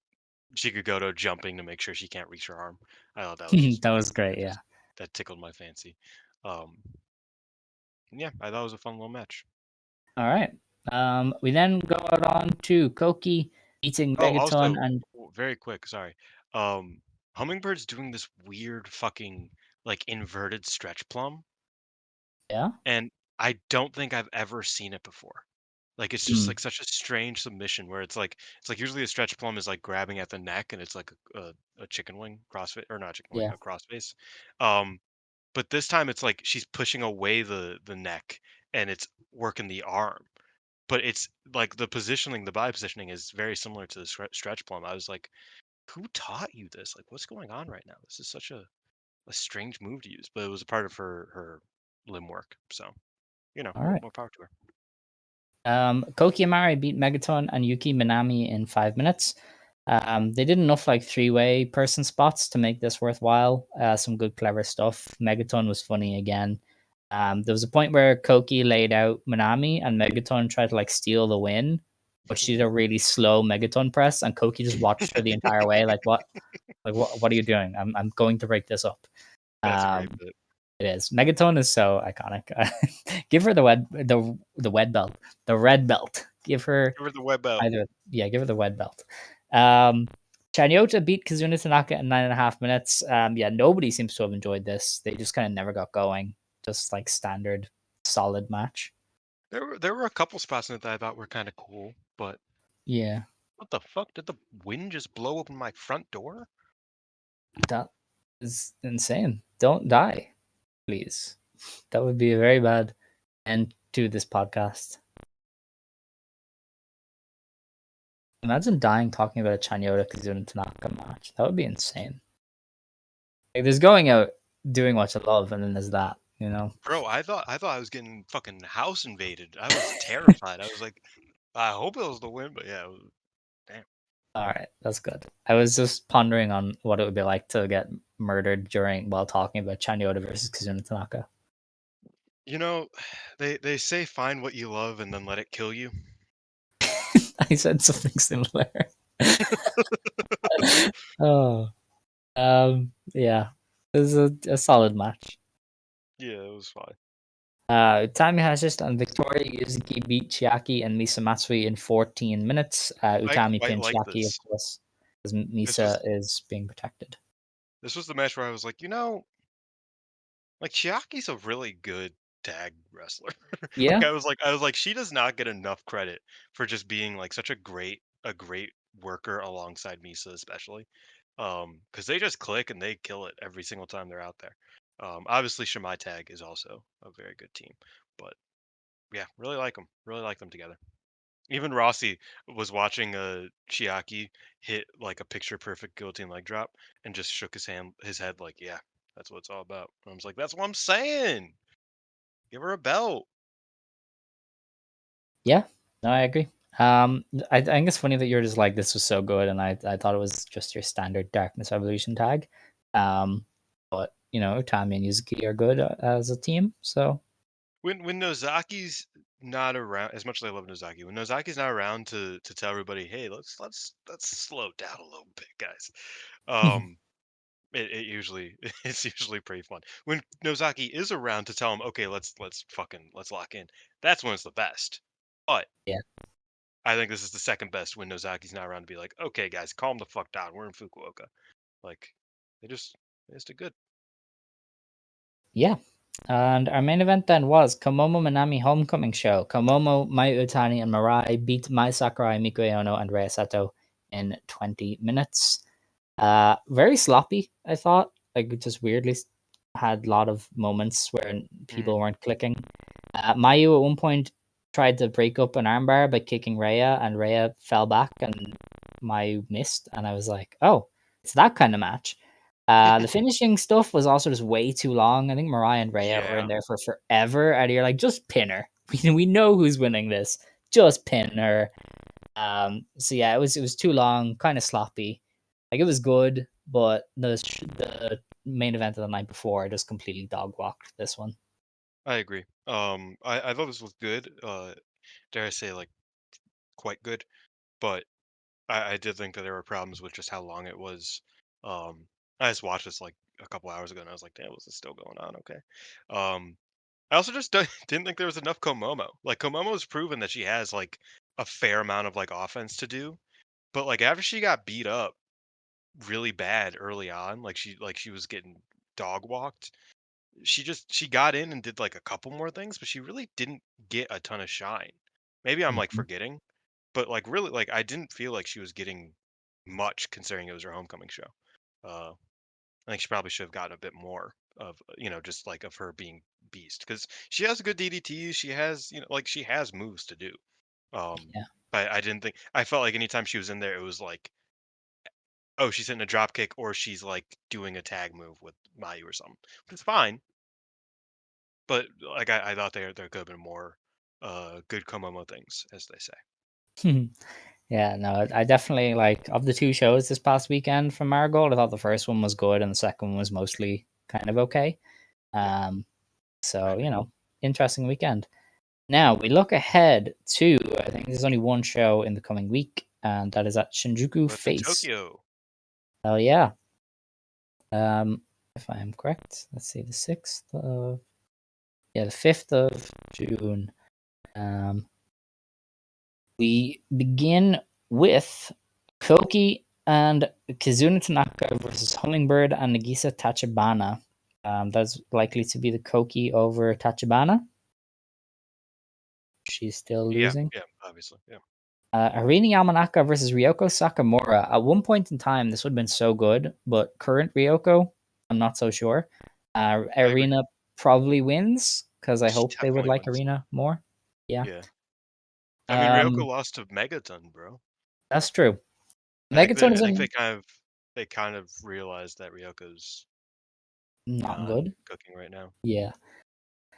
Shikugoto jumping to make sure she can't reach her arm. I thought that was just That funny. was great, yeah. That tickled my fancy. Um, yeah, I thought it was a fun little match. All right. We then go out on to Koki beating Oh, Megaton also, and very quick, sorry. Um, Hummingbird's doing this weird fucking like inverted stretch plum, yeah. and I don't think I've ever seen it before. Like it's just Hmm. like such a strange submission where it's like usually a stretch plum is like grabbing at the neck and it's like a chicken wing crossface or not chicken wing, Yeah. a crossface. Um, but this time it's like she's pushing away the neck and it's working the arm. But it's like the positioning, the body positioning is very similar to the stretch plum. I was like, who taught you this? Like, what's going on right now? This is such a strange move to use, but it was a part of her limb work. So, All right. more power to her. Kouki Amarei beat Megaton and Yuki Minami in 5 minutes. They did enough like three-way person spots to make this worthwhile. Some good, clever stuff. Megaton was funny again. There was a point where Koki laid out Minami and Megaton tried to like steal the win, but she did a really slow Megaton press, and Koki just watched her the entire way. Like what? Like what are you doing? I'm going to break this up. That's a great Um, bit. it is. Megaton is so iconic. Give her the wed belt, the red belt. Give her Give her the web out. either. Yeah, give her the wed belt. Um, Chanyota beat Kazuna Tanaka in 9.5 minutes. Yeah, nobody seems to have enjoyed this. They just kind of never got going. Just like standard, solid match. There were a couple spots in it that I thought were kind of cool, but Yeah, what the fuck? Did the wind just blow open my front door? that is insane. Don't die, please. That would be a very bad end to this podcast. Imagine dying talking about a Chanyota Kazuna Tanaka match. That would be insane. Like, there's going out doing what you love, and then there's that, you know? Bro, I thought I was getting fucking house invaded. I was terrified. I was like, I hope it was the wind, but yeah, it was, damn. All right, that's good. I was just pondering on what it would be like to get murdered while talking about Chanyota versus Kazuna Tanaka. You know, they say find what you love and then let it kill you. I said something similar. Oh, yeah, it was a solid match. Yeah, it was fine. Utami Hayashishita and Victoria Yuzuki beat Chiaki and Misa Matsui in 14 minutes. I Utami quite pinned like Chiaki, of this. course, because This was Misa is being protected. this was the match where I was like, like Chiaki's a really good tag wrestler. like Yeah, I was like, she does not get enough credit for just being like such a great worker alongside Misa, especially. Because they just click and they kill it every single time they're out there. Obviously, Shimai Tag is also a very good team, but yeah, really like them. Really like them together. Even Rossi was watching Chiaki hit like a picture perfect guillotine leg drop and just shook his head like, yeah, that's what it's all about. And I was like, that's what I'm saying. Give her a belt. Yeah, no, I agree. I think it's funny that you're just like, this was so good, and I thought it was just your standard Darkness Revolution tag. But you know, Tami and Yuzuki are good as a team, so When Nozaki's not around, as much as I love Nozaki, when Nozaki's not around to tell everybody, hey, let's slow down a little bit, guys. Um, it usually it's usually pretty fun. When Nozaki is around to tell him, okay, let's lock in. That's when it's the best. But yeah. I think this is the second best when Nozaki's not around to be like, okay, guys, calm the fuck down. We're in Fukuoka. Like they just did good. Yeah. And our main event then was Komomo Minami Homecoming Show. Komomo, Mai Utani, and Mirai beat Mai Sakurai, Miku Ono, and Rei Sato in 20 minutes. Very sloppy, I thought. Like, it just weirdly had a lot of moments where people weren't clicking. Mayu at one point tried to break up an armbar by kicking Rhea, and Rhea fell back, and Mayu missed. And I was like, oh, it's that kind of match. The finishing stuff was also just way too long. I think Mariah and Rhea were in Yeah, there for forever, and you're like, just pin her. We know who's winning this. Just pin her. So yeah, it was too long, kind of sloppy. Like, it was good, but the main event of the night before just completely dog walked this one. I agree. I thought this was good. Dare I say, like quite good. But I did think that there were problems with just how long it was. I just watched this like a couple hours ago, and I was like, "Damn, was this still going on?" Okay. Um, I also just didn't think there was enough Komomo. Like Komomo's proven that she has like a fair amount of like offense to do, but like after she got beat up really bad early on, like she was getting dog walked. She got in and did like a couple more things, but she really didn't get a ton of shine. Maybe I'm like Mhm. forgetting, but like really like I didn't feel like she was getting much considering it was her homecoming show. Uh, I think she probably should have gotten a bit more of just like of her being beast because she has good DDTs. She has like she has moves to do. Um, Yeah. but I didn't think I felt like anytime she was in there, it was like oh she's hitting a drop kick or she's like doing a tag move with Mayu or something. It's fine, but like I thought there could have been more good Komomo things as they say. Yeah, no, I definitely like, of the two shows this past weekend from Marigold, I thought the first one was good and the second one was mostly kind of okay. Yeah, Um, I so agree. interesting weekend. Now we look ahead to, I think there's only one show in the coming week, and that is at Shinjuku But in FACE. Tokyo, Oh yeah. If I am correct, let's see, the 6th of, yeah, the 5th of June. Um, we begin with Koki and Kizuna Tanaka versus Hummingbird and Nagisa Tachibana. That's likely to be the Koki over Tachibana. She's still yeah, losing. yeah, obviously, yeah. Harini Yamanaka versus Ryoko Sakamura. At one point in time, this would have been so good, but current Ryoko, I'm not so sure. I agree. Arena probably wins because I She hope they would definitely like wins. Arena more. Yeah. Yeah. I mean, Ryoko Um, lost to Megaton, bro. that's true. Megaton I is think in they kind of realized that Ryoko's not not good. cooking right now. Yeah.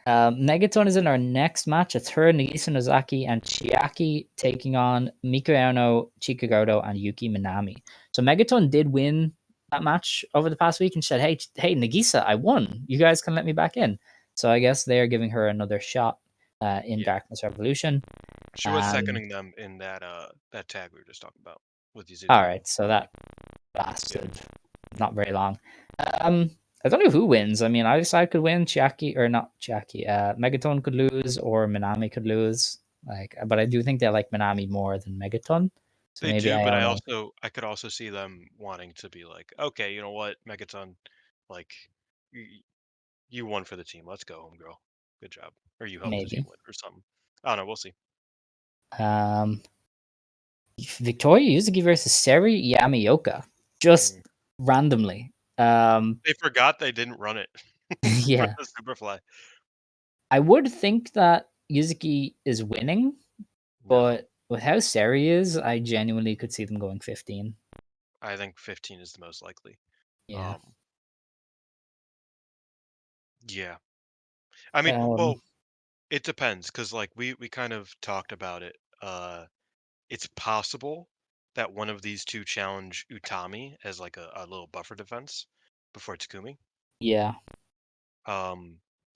Megaton is in our next match. It's her, Nagisa Nozaki, and Chiaki taking on Miku Ono, Chikagoto, and Yuki Minami. So Megaton did win that match over the past week and said, hey, Nagisa, I won. You guys can let me back in. So I guess they are giving her another shot in Yeah. Darkness Revolution. She was And seconding them in that tag we were just talking about with all Yuzuki. right, so that Yeah. lasted not very long. Um, I don't know who wins. I mean, either side could win. Chiaki, or not Chiaki. Megaton could lose, or Minami could lose. Like, but I do think they like Minami more than Megaton. So They maybe do, but Iono. I could also see them wanting to be like, okay, you know what, Megaton, like you, you won for the team. Let's go, home girl. Good job. Or you helped the team Maybe. win or something. I don't know. We'll see. Um, Victoria Yuzuki versus Seri Yamaoka, just Mm. randomly. They forgot they didn't run it. Yeah. the Superfly. I would think that Yuzuki is winning, No, but with how Saori is, I genuinely could see them going 15. I think 15 is the most likely. Yeah. Um, yeah. I mean, Um, well, it depends because like we kind of talked about it. It's possible that one of these two challenge Utami as like a little buffer defense before Takumi. yeah.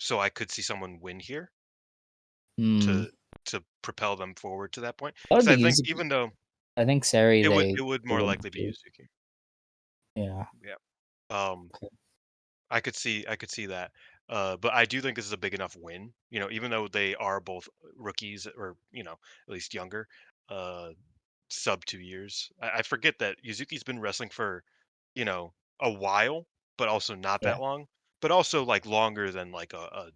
So I could see someone win here Hmm. to propel them forward to that point. That would Because I be think Yuzuki. even though I think Saori, it would they more wouldn't likely be do. Yuzuki. Yeah. Yeah. Um, I could see that. But I do think this is a big enough win. You know, even though they are both rookies or at least younger, uh, sub 2 years. I forget that Yuzuki's been wrestling for a while, but also not Yeah. that long, but also like longer than like a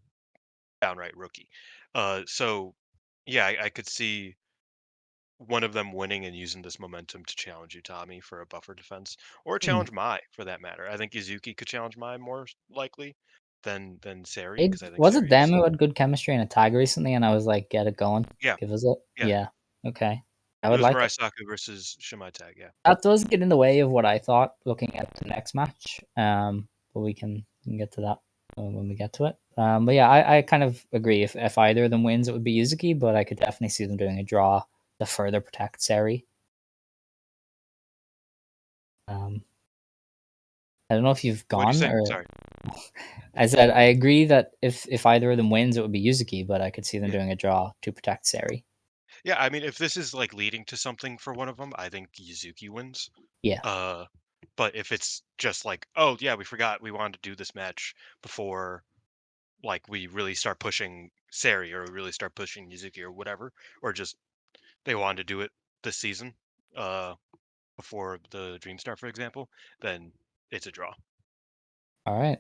downright rookie. So yeah, I could see one of them winning and using this momentum to challenge Utami for a buffer defense, or Hmm. challenge Mai for that matter. I think Izuki could challenge Mai more likely than Saori It because I think was it them Saori's who had good chemistry in a tag recently, and I was like, get it going, yeah give us it. yeah. Yeah. Okay. I It would was like it. Muraisaku versus Shimai Tag. Yeah. That does get in the way of what I thought looking at the next match. But we can get to that when we get to it. But yeah, I kind of agree. If either of them wins, it would be Yuzuki, but I could definitely see them doing a draw to further protect Seri. Um, I don't know if you've What'd you gone say? or Sorry. I said I agree that if either of them wins, it would be Yuzuki, but I could see them Yeah. doing a draw to protect Seri. Yeah, I mean, if this is like leading to something for one of them, I think Yuzuki wins. Yeah. Uh, but if it's just like, oh yeah, we forgot we wanted to do this match before, like we really start pushing Sari or we really start pushing Yuzuki or whatever, or just they wanted to do it this season, uh, before the Dream Start, for example, then it's a draw. All right.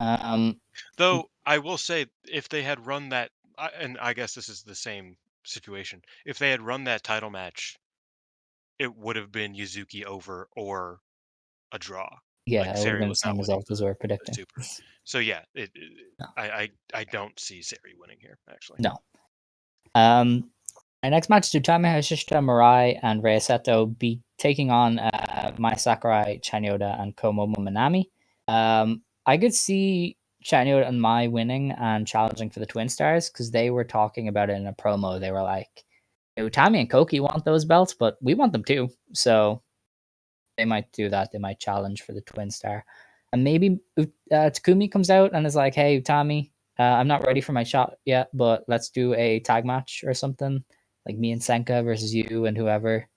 Um, Though I will say, if they had run that, and I guess this is the same situation, if they had run that title match, it would have been Yuzuki over or a draw. Like yeah, it would have Sari been the was not same winning result as we were the predicting. super. So yeah, No. I don't see Sari winning here actually. No. My next match, Tsutame Hashishita Mirai and Rei Seto be taking on Mai Sakurai, Chanyoda, and Komo Momonami. I could see Chanyoda and Mai winning and challenging for the Twin Stars because they were talking about it in a promo. They were like, Utami and Kouki want those belts, but we want them too. So they might do that. They might challenge for the Twin Star. And maybe Takumi comes out and is like, hey, Utami, I'm not ready for my shot yet, but let's do a tag match or something like me and Senka versus you and whoever,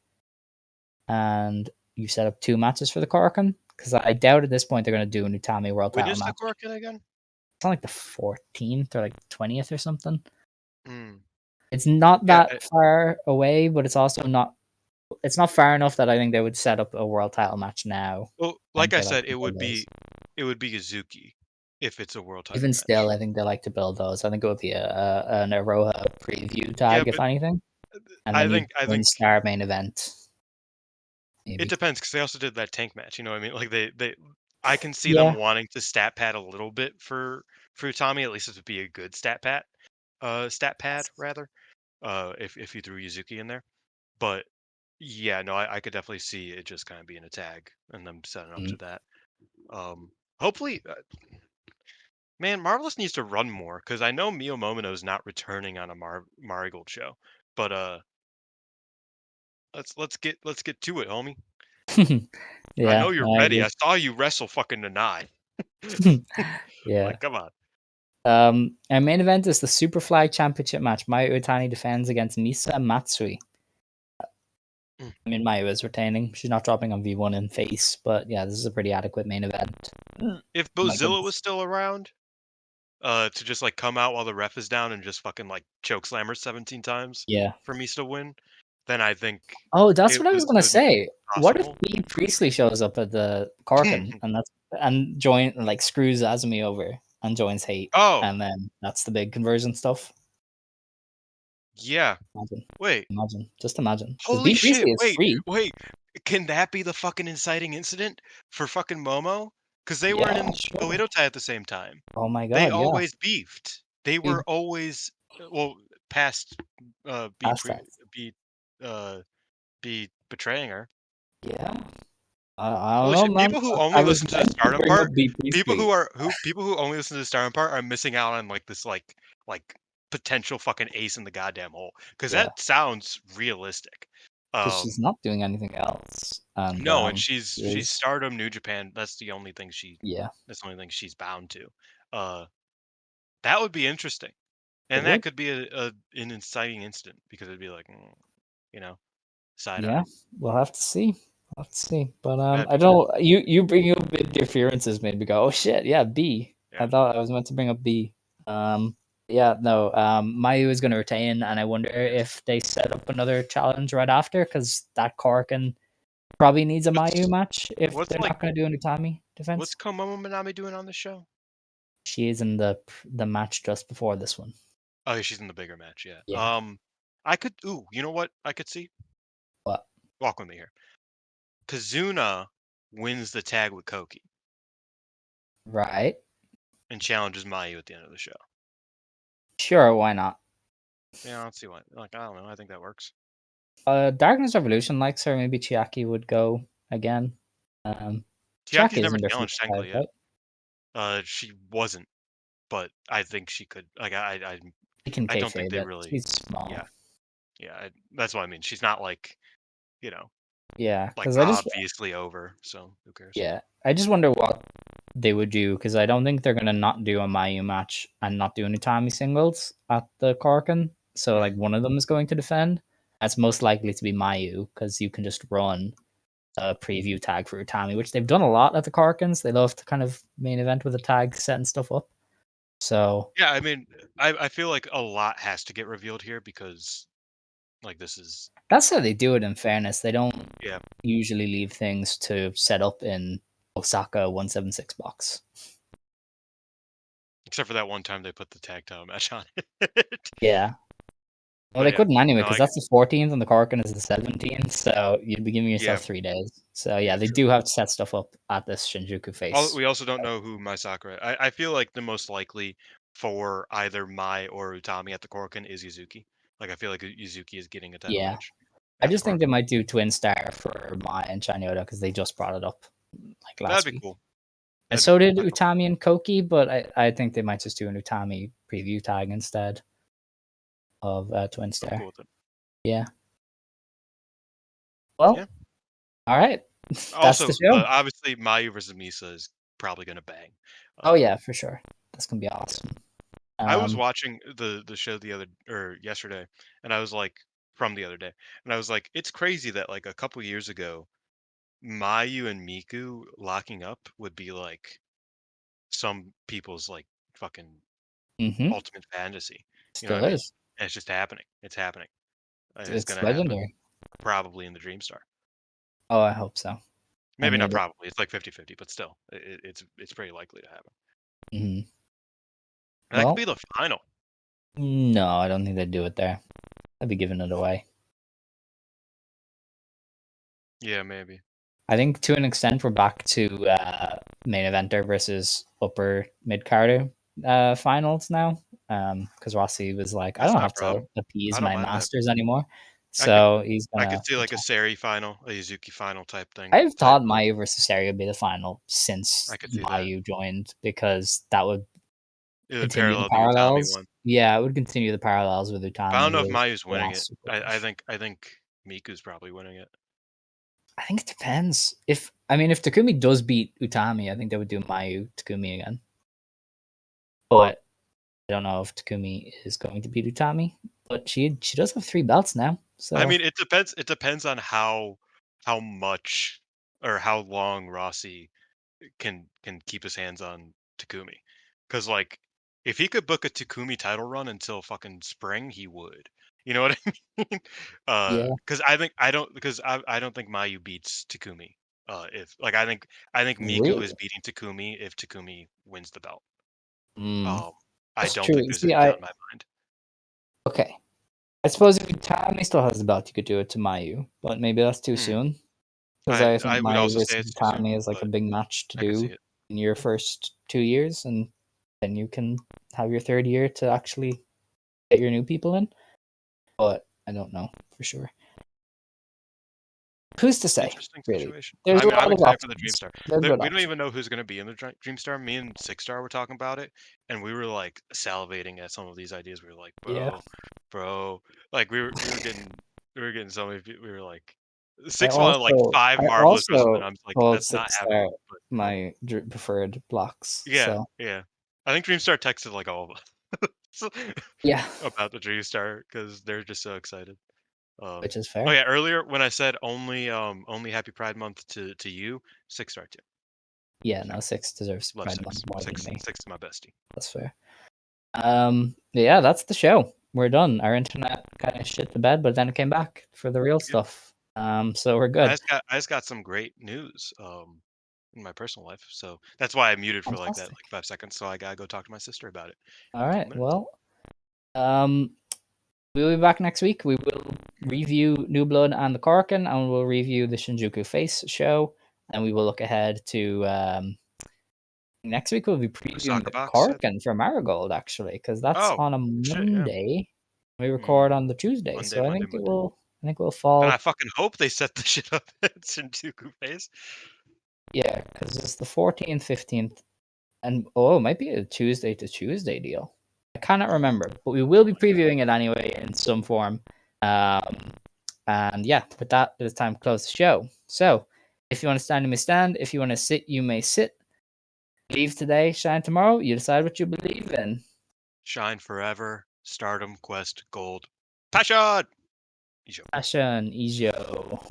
and you set up two matches for the Korakuen because I doubt at this point they're going to do an Utami World When Title is the match. Korakuen again? It's not like the 14th or like 20th or something. Mm. It's not Yeah. that far away, but it's also not. It's not far enough that I think they would set up a world title match now. Well, I like think I they like said, to build those. it would be Izuki if it's a world title Even still, match. I think they like to build those. I think it would be an Aroha preview Yeah, tag, if but anything, and then you I win think star main event, it maybe. depends because they also did that tank match. You know what I mean? Like they I can see them Yeah. wanting to stat pad a little bit for Utami. At least it would be a good stat pad rather. If you threw Yuzuki in there, but yeah, no, I could definitely see it just kind of being a tag and them setting up Mm. to that. Hopefully, man, Marvelous needs to run more because I know Mio Momino's not returning on a Marigold show, but let's get to it, homie. I Yeah, know you're no, I ready. agree. I saw you wrestle fucking Nanai. Yeah. Like, come on. Our main event is the Super Flag Championship match. Mayu Utani defends against Misa Matsui. Mm. I mean, Mayu is retaining. She's not dropping on V1 in face, but yeah, this is a pretty adequate main event. If My Bozilla was goodness. still around, to just like come out while the ref is down and just fucking like choke slammer 17 times Yeah. for me to win, then I think Oh, that's what I was it gonna would be say. What if possible. Bea Priestley shows up at the Corkin and join like screws Azumi over and joins Hate, Oh, and then that's the big conversion stuff. yeah. Imagine, Wait. just imagine, because Holy Bea shit. Priestley is free. Wait. Can that be the fucking inciting incident for fucking Momo? because they weren't Yeah, in sure. Oedo Tai at the same time. Oh my They god, yeah. always beefed. They Big were always well past be past pre that. uh be betraying her. Yeah. I don't Holy know, shit! man. People who I only was listen to the meant to Stardom bring up part, BP Street. people who only listen to the Stardom part are missing out on like this like potential fucking ace in the goddamn hole because Yeah, that sounds realistic. because she's Um, not doing anything else. And no, and she she's is, Stardom New Japan. yeah, That's the only thing she's bound to. Uh, that would be interesting, it and that would. could be an inciting incident because it'd be like, you know, side eye. Yeah, we'll have to see. We'll have to see. But That'd I be cool. don't. You bringing up interferences made me go, oh shit, yeah, B. Yeah. I thought I was meant to bring up B. Yeah, no. Mayu is going to retain, and I wonder if they set up another challenge right after, because that Korakuen probably needs a Mayu What's match if what's they're like not going to do an Utami what's defense. Komomo Minami doing on the show? She is in the match just before this one. Oh, yeah, she's in the bigger match, yeah. Yeah. I could. Ooh, you know what? I could see. But Walk with me here. Kazuna wins the tag with Koki right, and challenges Mayu at the end of the show. sure, why not? Yeah, let's see what. Like, I don't know. I think that works. Darkness Revolution likes her. Maybe Chiaki would go again. Tiaki's Chiaki is never in their challenged future tag, technically yet. right? She wasn't, but I think she could. Like, He can I don't think kayfabe they it. really. She's small. Yeah, yeah. That's what I mean. She's not like, you know, Yeah, like because obviously over. So who cares? I just wonder what they would do, because I don't think they're gonna not do a Mayu match and not do any Utami singles at the Korakuen. So like one of them is going to defend. That's most likely to be Mayu, because you can just run a preview tag for Utami, which they've done a lot at the Korakuens. They love to kind of main event with a tag, setting stuff up. So Yeah, I mean, I feel like a lot has to get revealed here because like this is that's how they do it. In fairness, they don't yeah. usually leave things to set up in Osaka 176 box. Except for that one time they put the tag title match on it. Yeah. Well, But they yeah, couldn't anyway, no, because that's the 14th and the Korakuen is the 17th. So you'd be giving yeah, yourself 3 days. So yeah, yeah, they true. do have to set stuff up at this Shinjuku FACE. We also don't know who Mai Sakura. I feel like the most likely for either Mai or Utami at the Korakuen is Yuzuki. Like I feel like Yuzuki is getting a title Yeah. match I at the just think they Korakuen. might do Twin Star for Mai and Chanyoda, because they just brought it up like That'd last be week. cool. And That'd be so cool. did Utami and Koki, but I think they might just do an Utami preview tag instead of Twin I'm Star. cool with it. Yeah. Well, Yeah. all right. That's the Also, show. obviously, Mayu versus Misa is probably gonna bang. Oh yeah, for sure. That's gonna be awesome. I was watching the show yesterday, and I was like from the other day, and I was like, it's crazy that like a couple years ago, Mayu and Miku locking up would be like some people's like fucking mm-hmm. ultimate fantasy. You know what Still I mean? is. And it's just happening. It's happening. And it's It's gonna happen legendary. probably in the Dreamstar. Oh, I hope so. I Maybe not need it. probably. It's like 50-50, but still, it's pretty likely to happen. Mhm. And that could Well, be the final. no, I don't think they'd do it there. I'd be giving it away. Yeah, maybe. I think to an extent we're back to main eventer versus upper mid carder finals now. Because Rossi was like, I That's don't not a have to problem. appease I don't my mind that. masters anymore. I could So he's I could gonna. see like a Sari final, a Yuzuki final type thing. I've thought Mayu versus Sari would be the final since I could see that. Mayu joined, because that would It would continue the parallel the Utami parallels. one. Yeah, it would continue the parallels with But I don't Utami, know if who is Mayu's the winning it. last super push. I think Miku's probably winning it. I think it depends. If Takumi does beat Utami, I think they would do Mayu Takumi again. But I don't know if Takumi is going to beat Utami. But she does have 3 belts now. So I mean, it depends. It depends on how much or how long Rossi can keep his hands on Takumi. Because like, if he could book a Takumi title run until fucking spring, he would. You know what I mean? yeah, Because I don't think Mayu beats Takumi. If like I think Miku is really, beating Takumi if Takumi wins the belt. mm, Um, I that's don't true. think You there's see, any doubt in my mind. okay. I suppose if Utami still has the belt, you could do it to Mayu, but maybe that's too Hmm. soon. Because I think I would Mayu also say versus it's too soon, Utami is like a but big match to I could see do it. in your first 2 years, and then you can have your third year to actually get your new people in. But I don't know for sure. Who's to say? Interesting Really, situation. there's I a mean, lot I'm of excited for the options. Dreamstar. There's good We don't options. even know who's going to be in the Dreamstar. Me and Six Star were talking about it, and we were like salivating at some of these ideas. We were like, Yeah. bro, like we were getting so many. We were like, I Six wanted like 5 marvelous wrestlers, and also I'm like, hold that's not 6 happening. star But my preferred blocks. yeah, So yeah. I think Dreamstar texted like all of us yeah, about the Dreamstar because they're just so excited. which is Oh fair. yeah, earlier when I said only Happy Pride Month to you, Six Star too. Yeah, no, 6 deserves Love Pride Six. Month more than me. Six is my bestie. That's fair. Yeah, that's the show. We're done. Our internet kind of shit the bed, but then it came back for the real Yep. stuff. So we're good. I just got some great news in my personal life, so that's why I muted for like that Fantastic. 5 seconds. So I gotta go talk to my sister about it. All In a right. couple minutes. Well, we'll be back next week. We will review New Blood and the Korakuen, and we'll review the Shinjuku FACE show, and we will look ahead to next week. We'll be previewing Osaka the box. Korakuen for Marigold, actually, because that's Oh on a shit! Yeah. Monday. We record on the Tuesday, Monday, so I Monday, think it Monday. will. I think we'll And I fall. fucking hope they set the shit up at Shinjuku FACE. Yeah, because it's the 14th, 15th, and oh, it might be a Tuesday to Tuesday deal. I cannot remember, but we will be previewing it anyway in some form. And yeah, with that, it is time to close the show. So, if you want to stand, you may stand. If you want to sit, you may sit. Leave today, shine tomorrow. You decide what you believe in. Shine forever. Stardom Quest Gold. Passion. Passion, Ijo.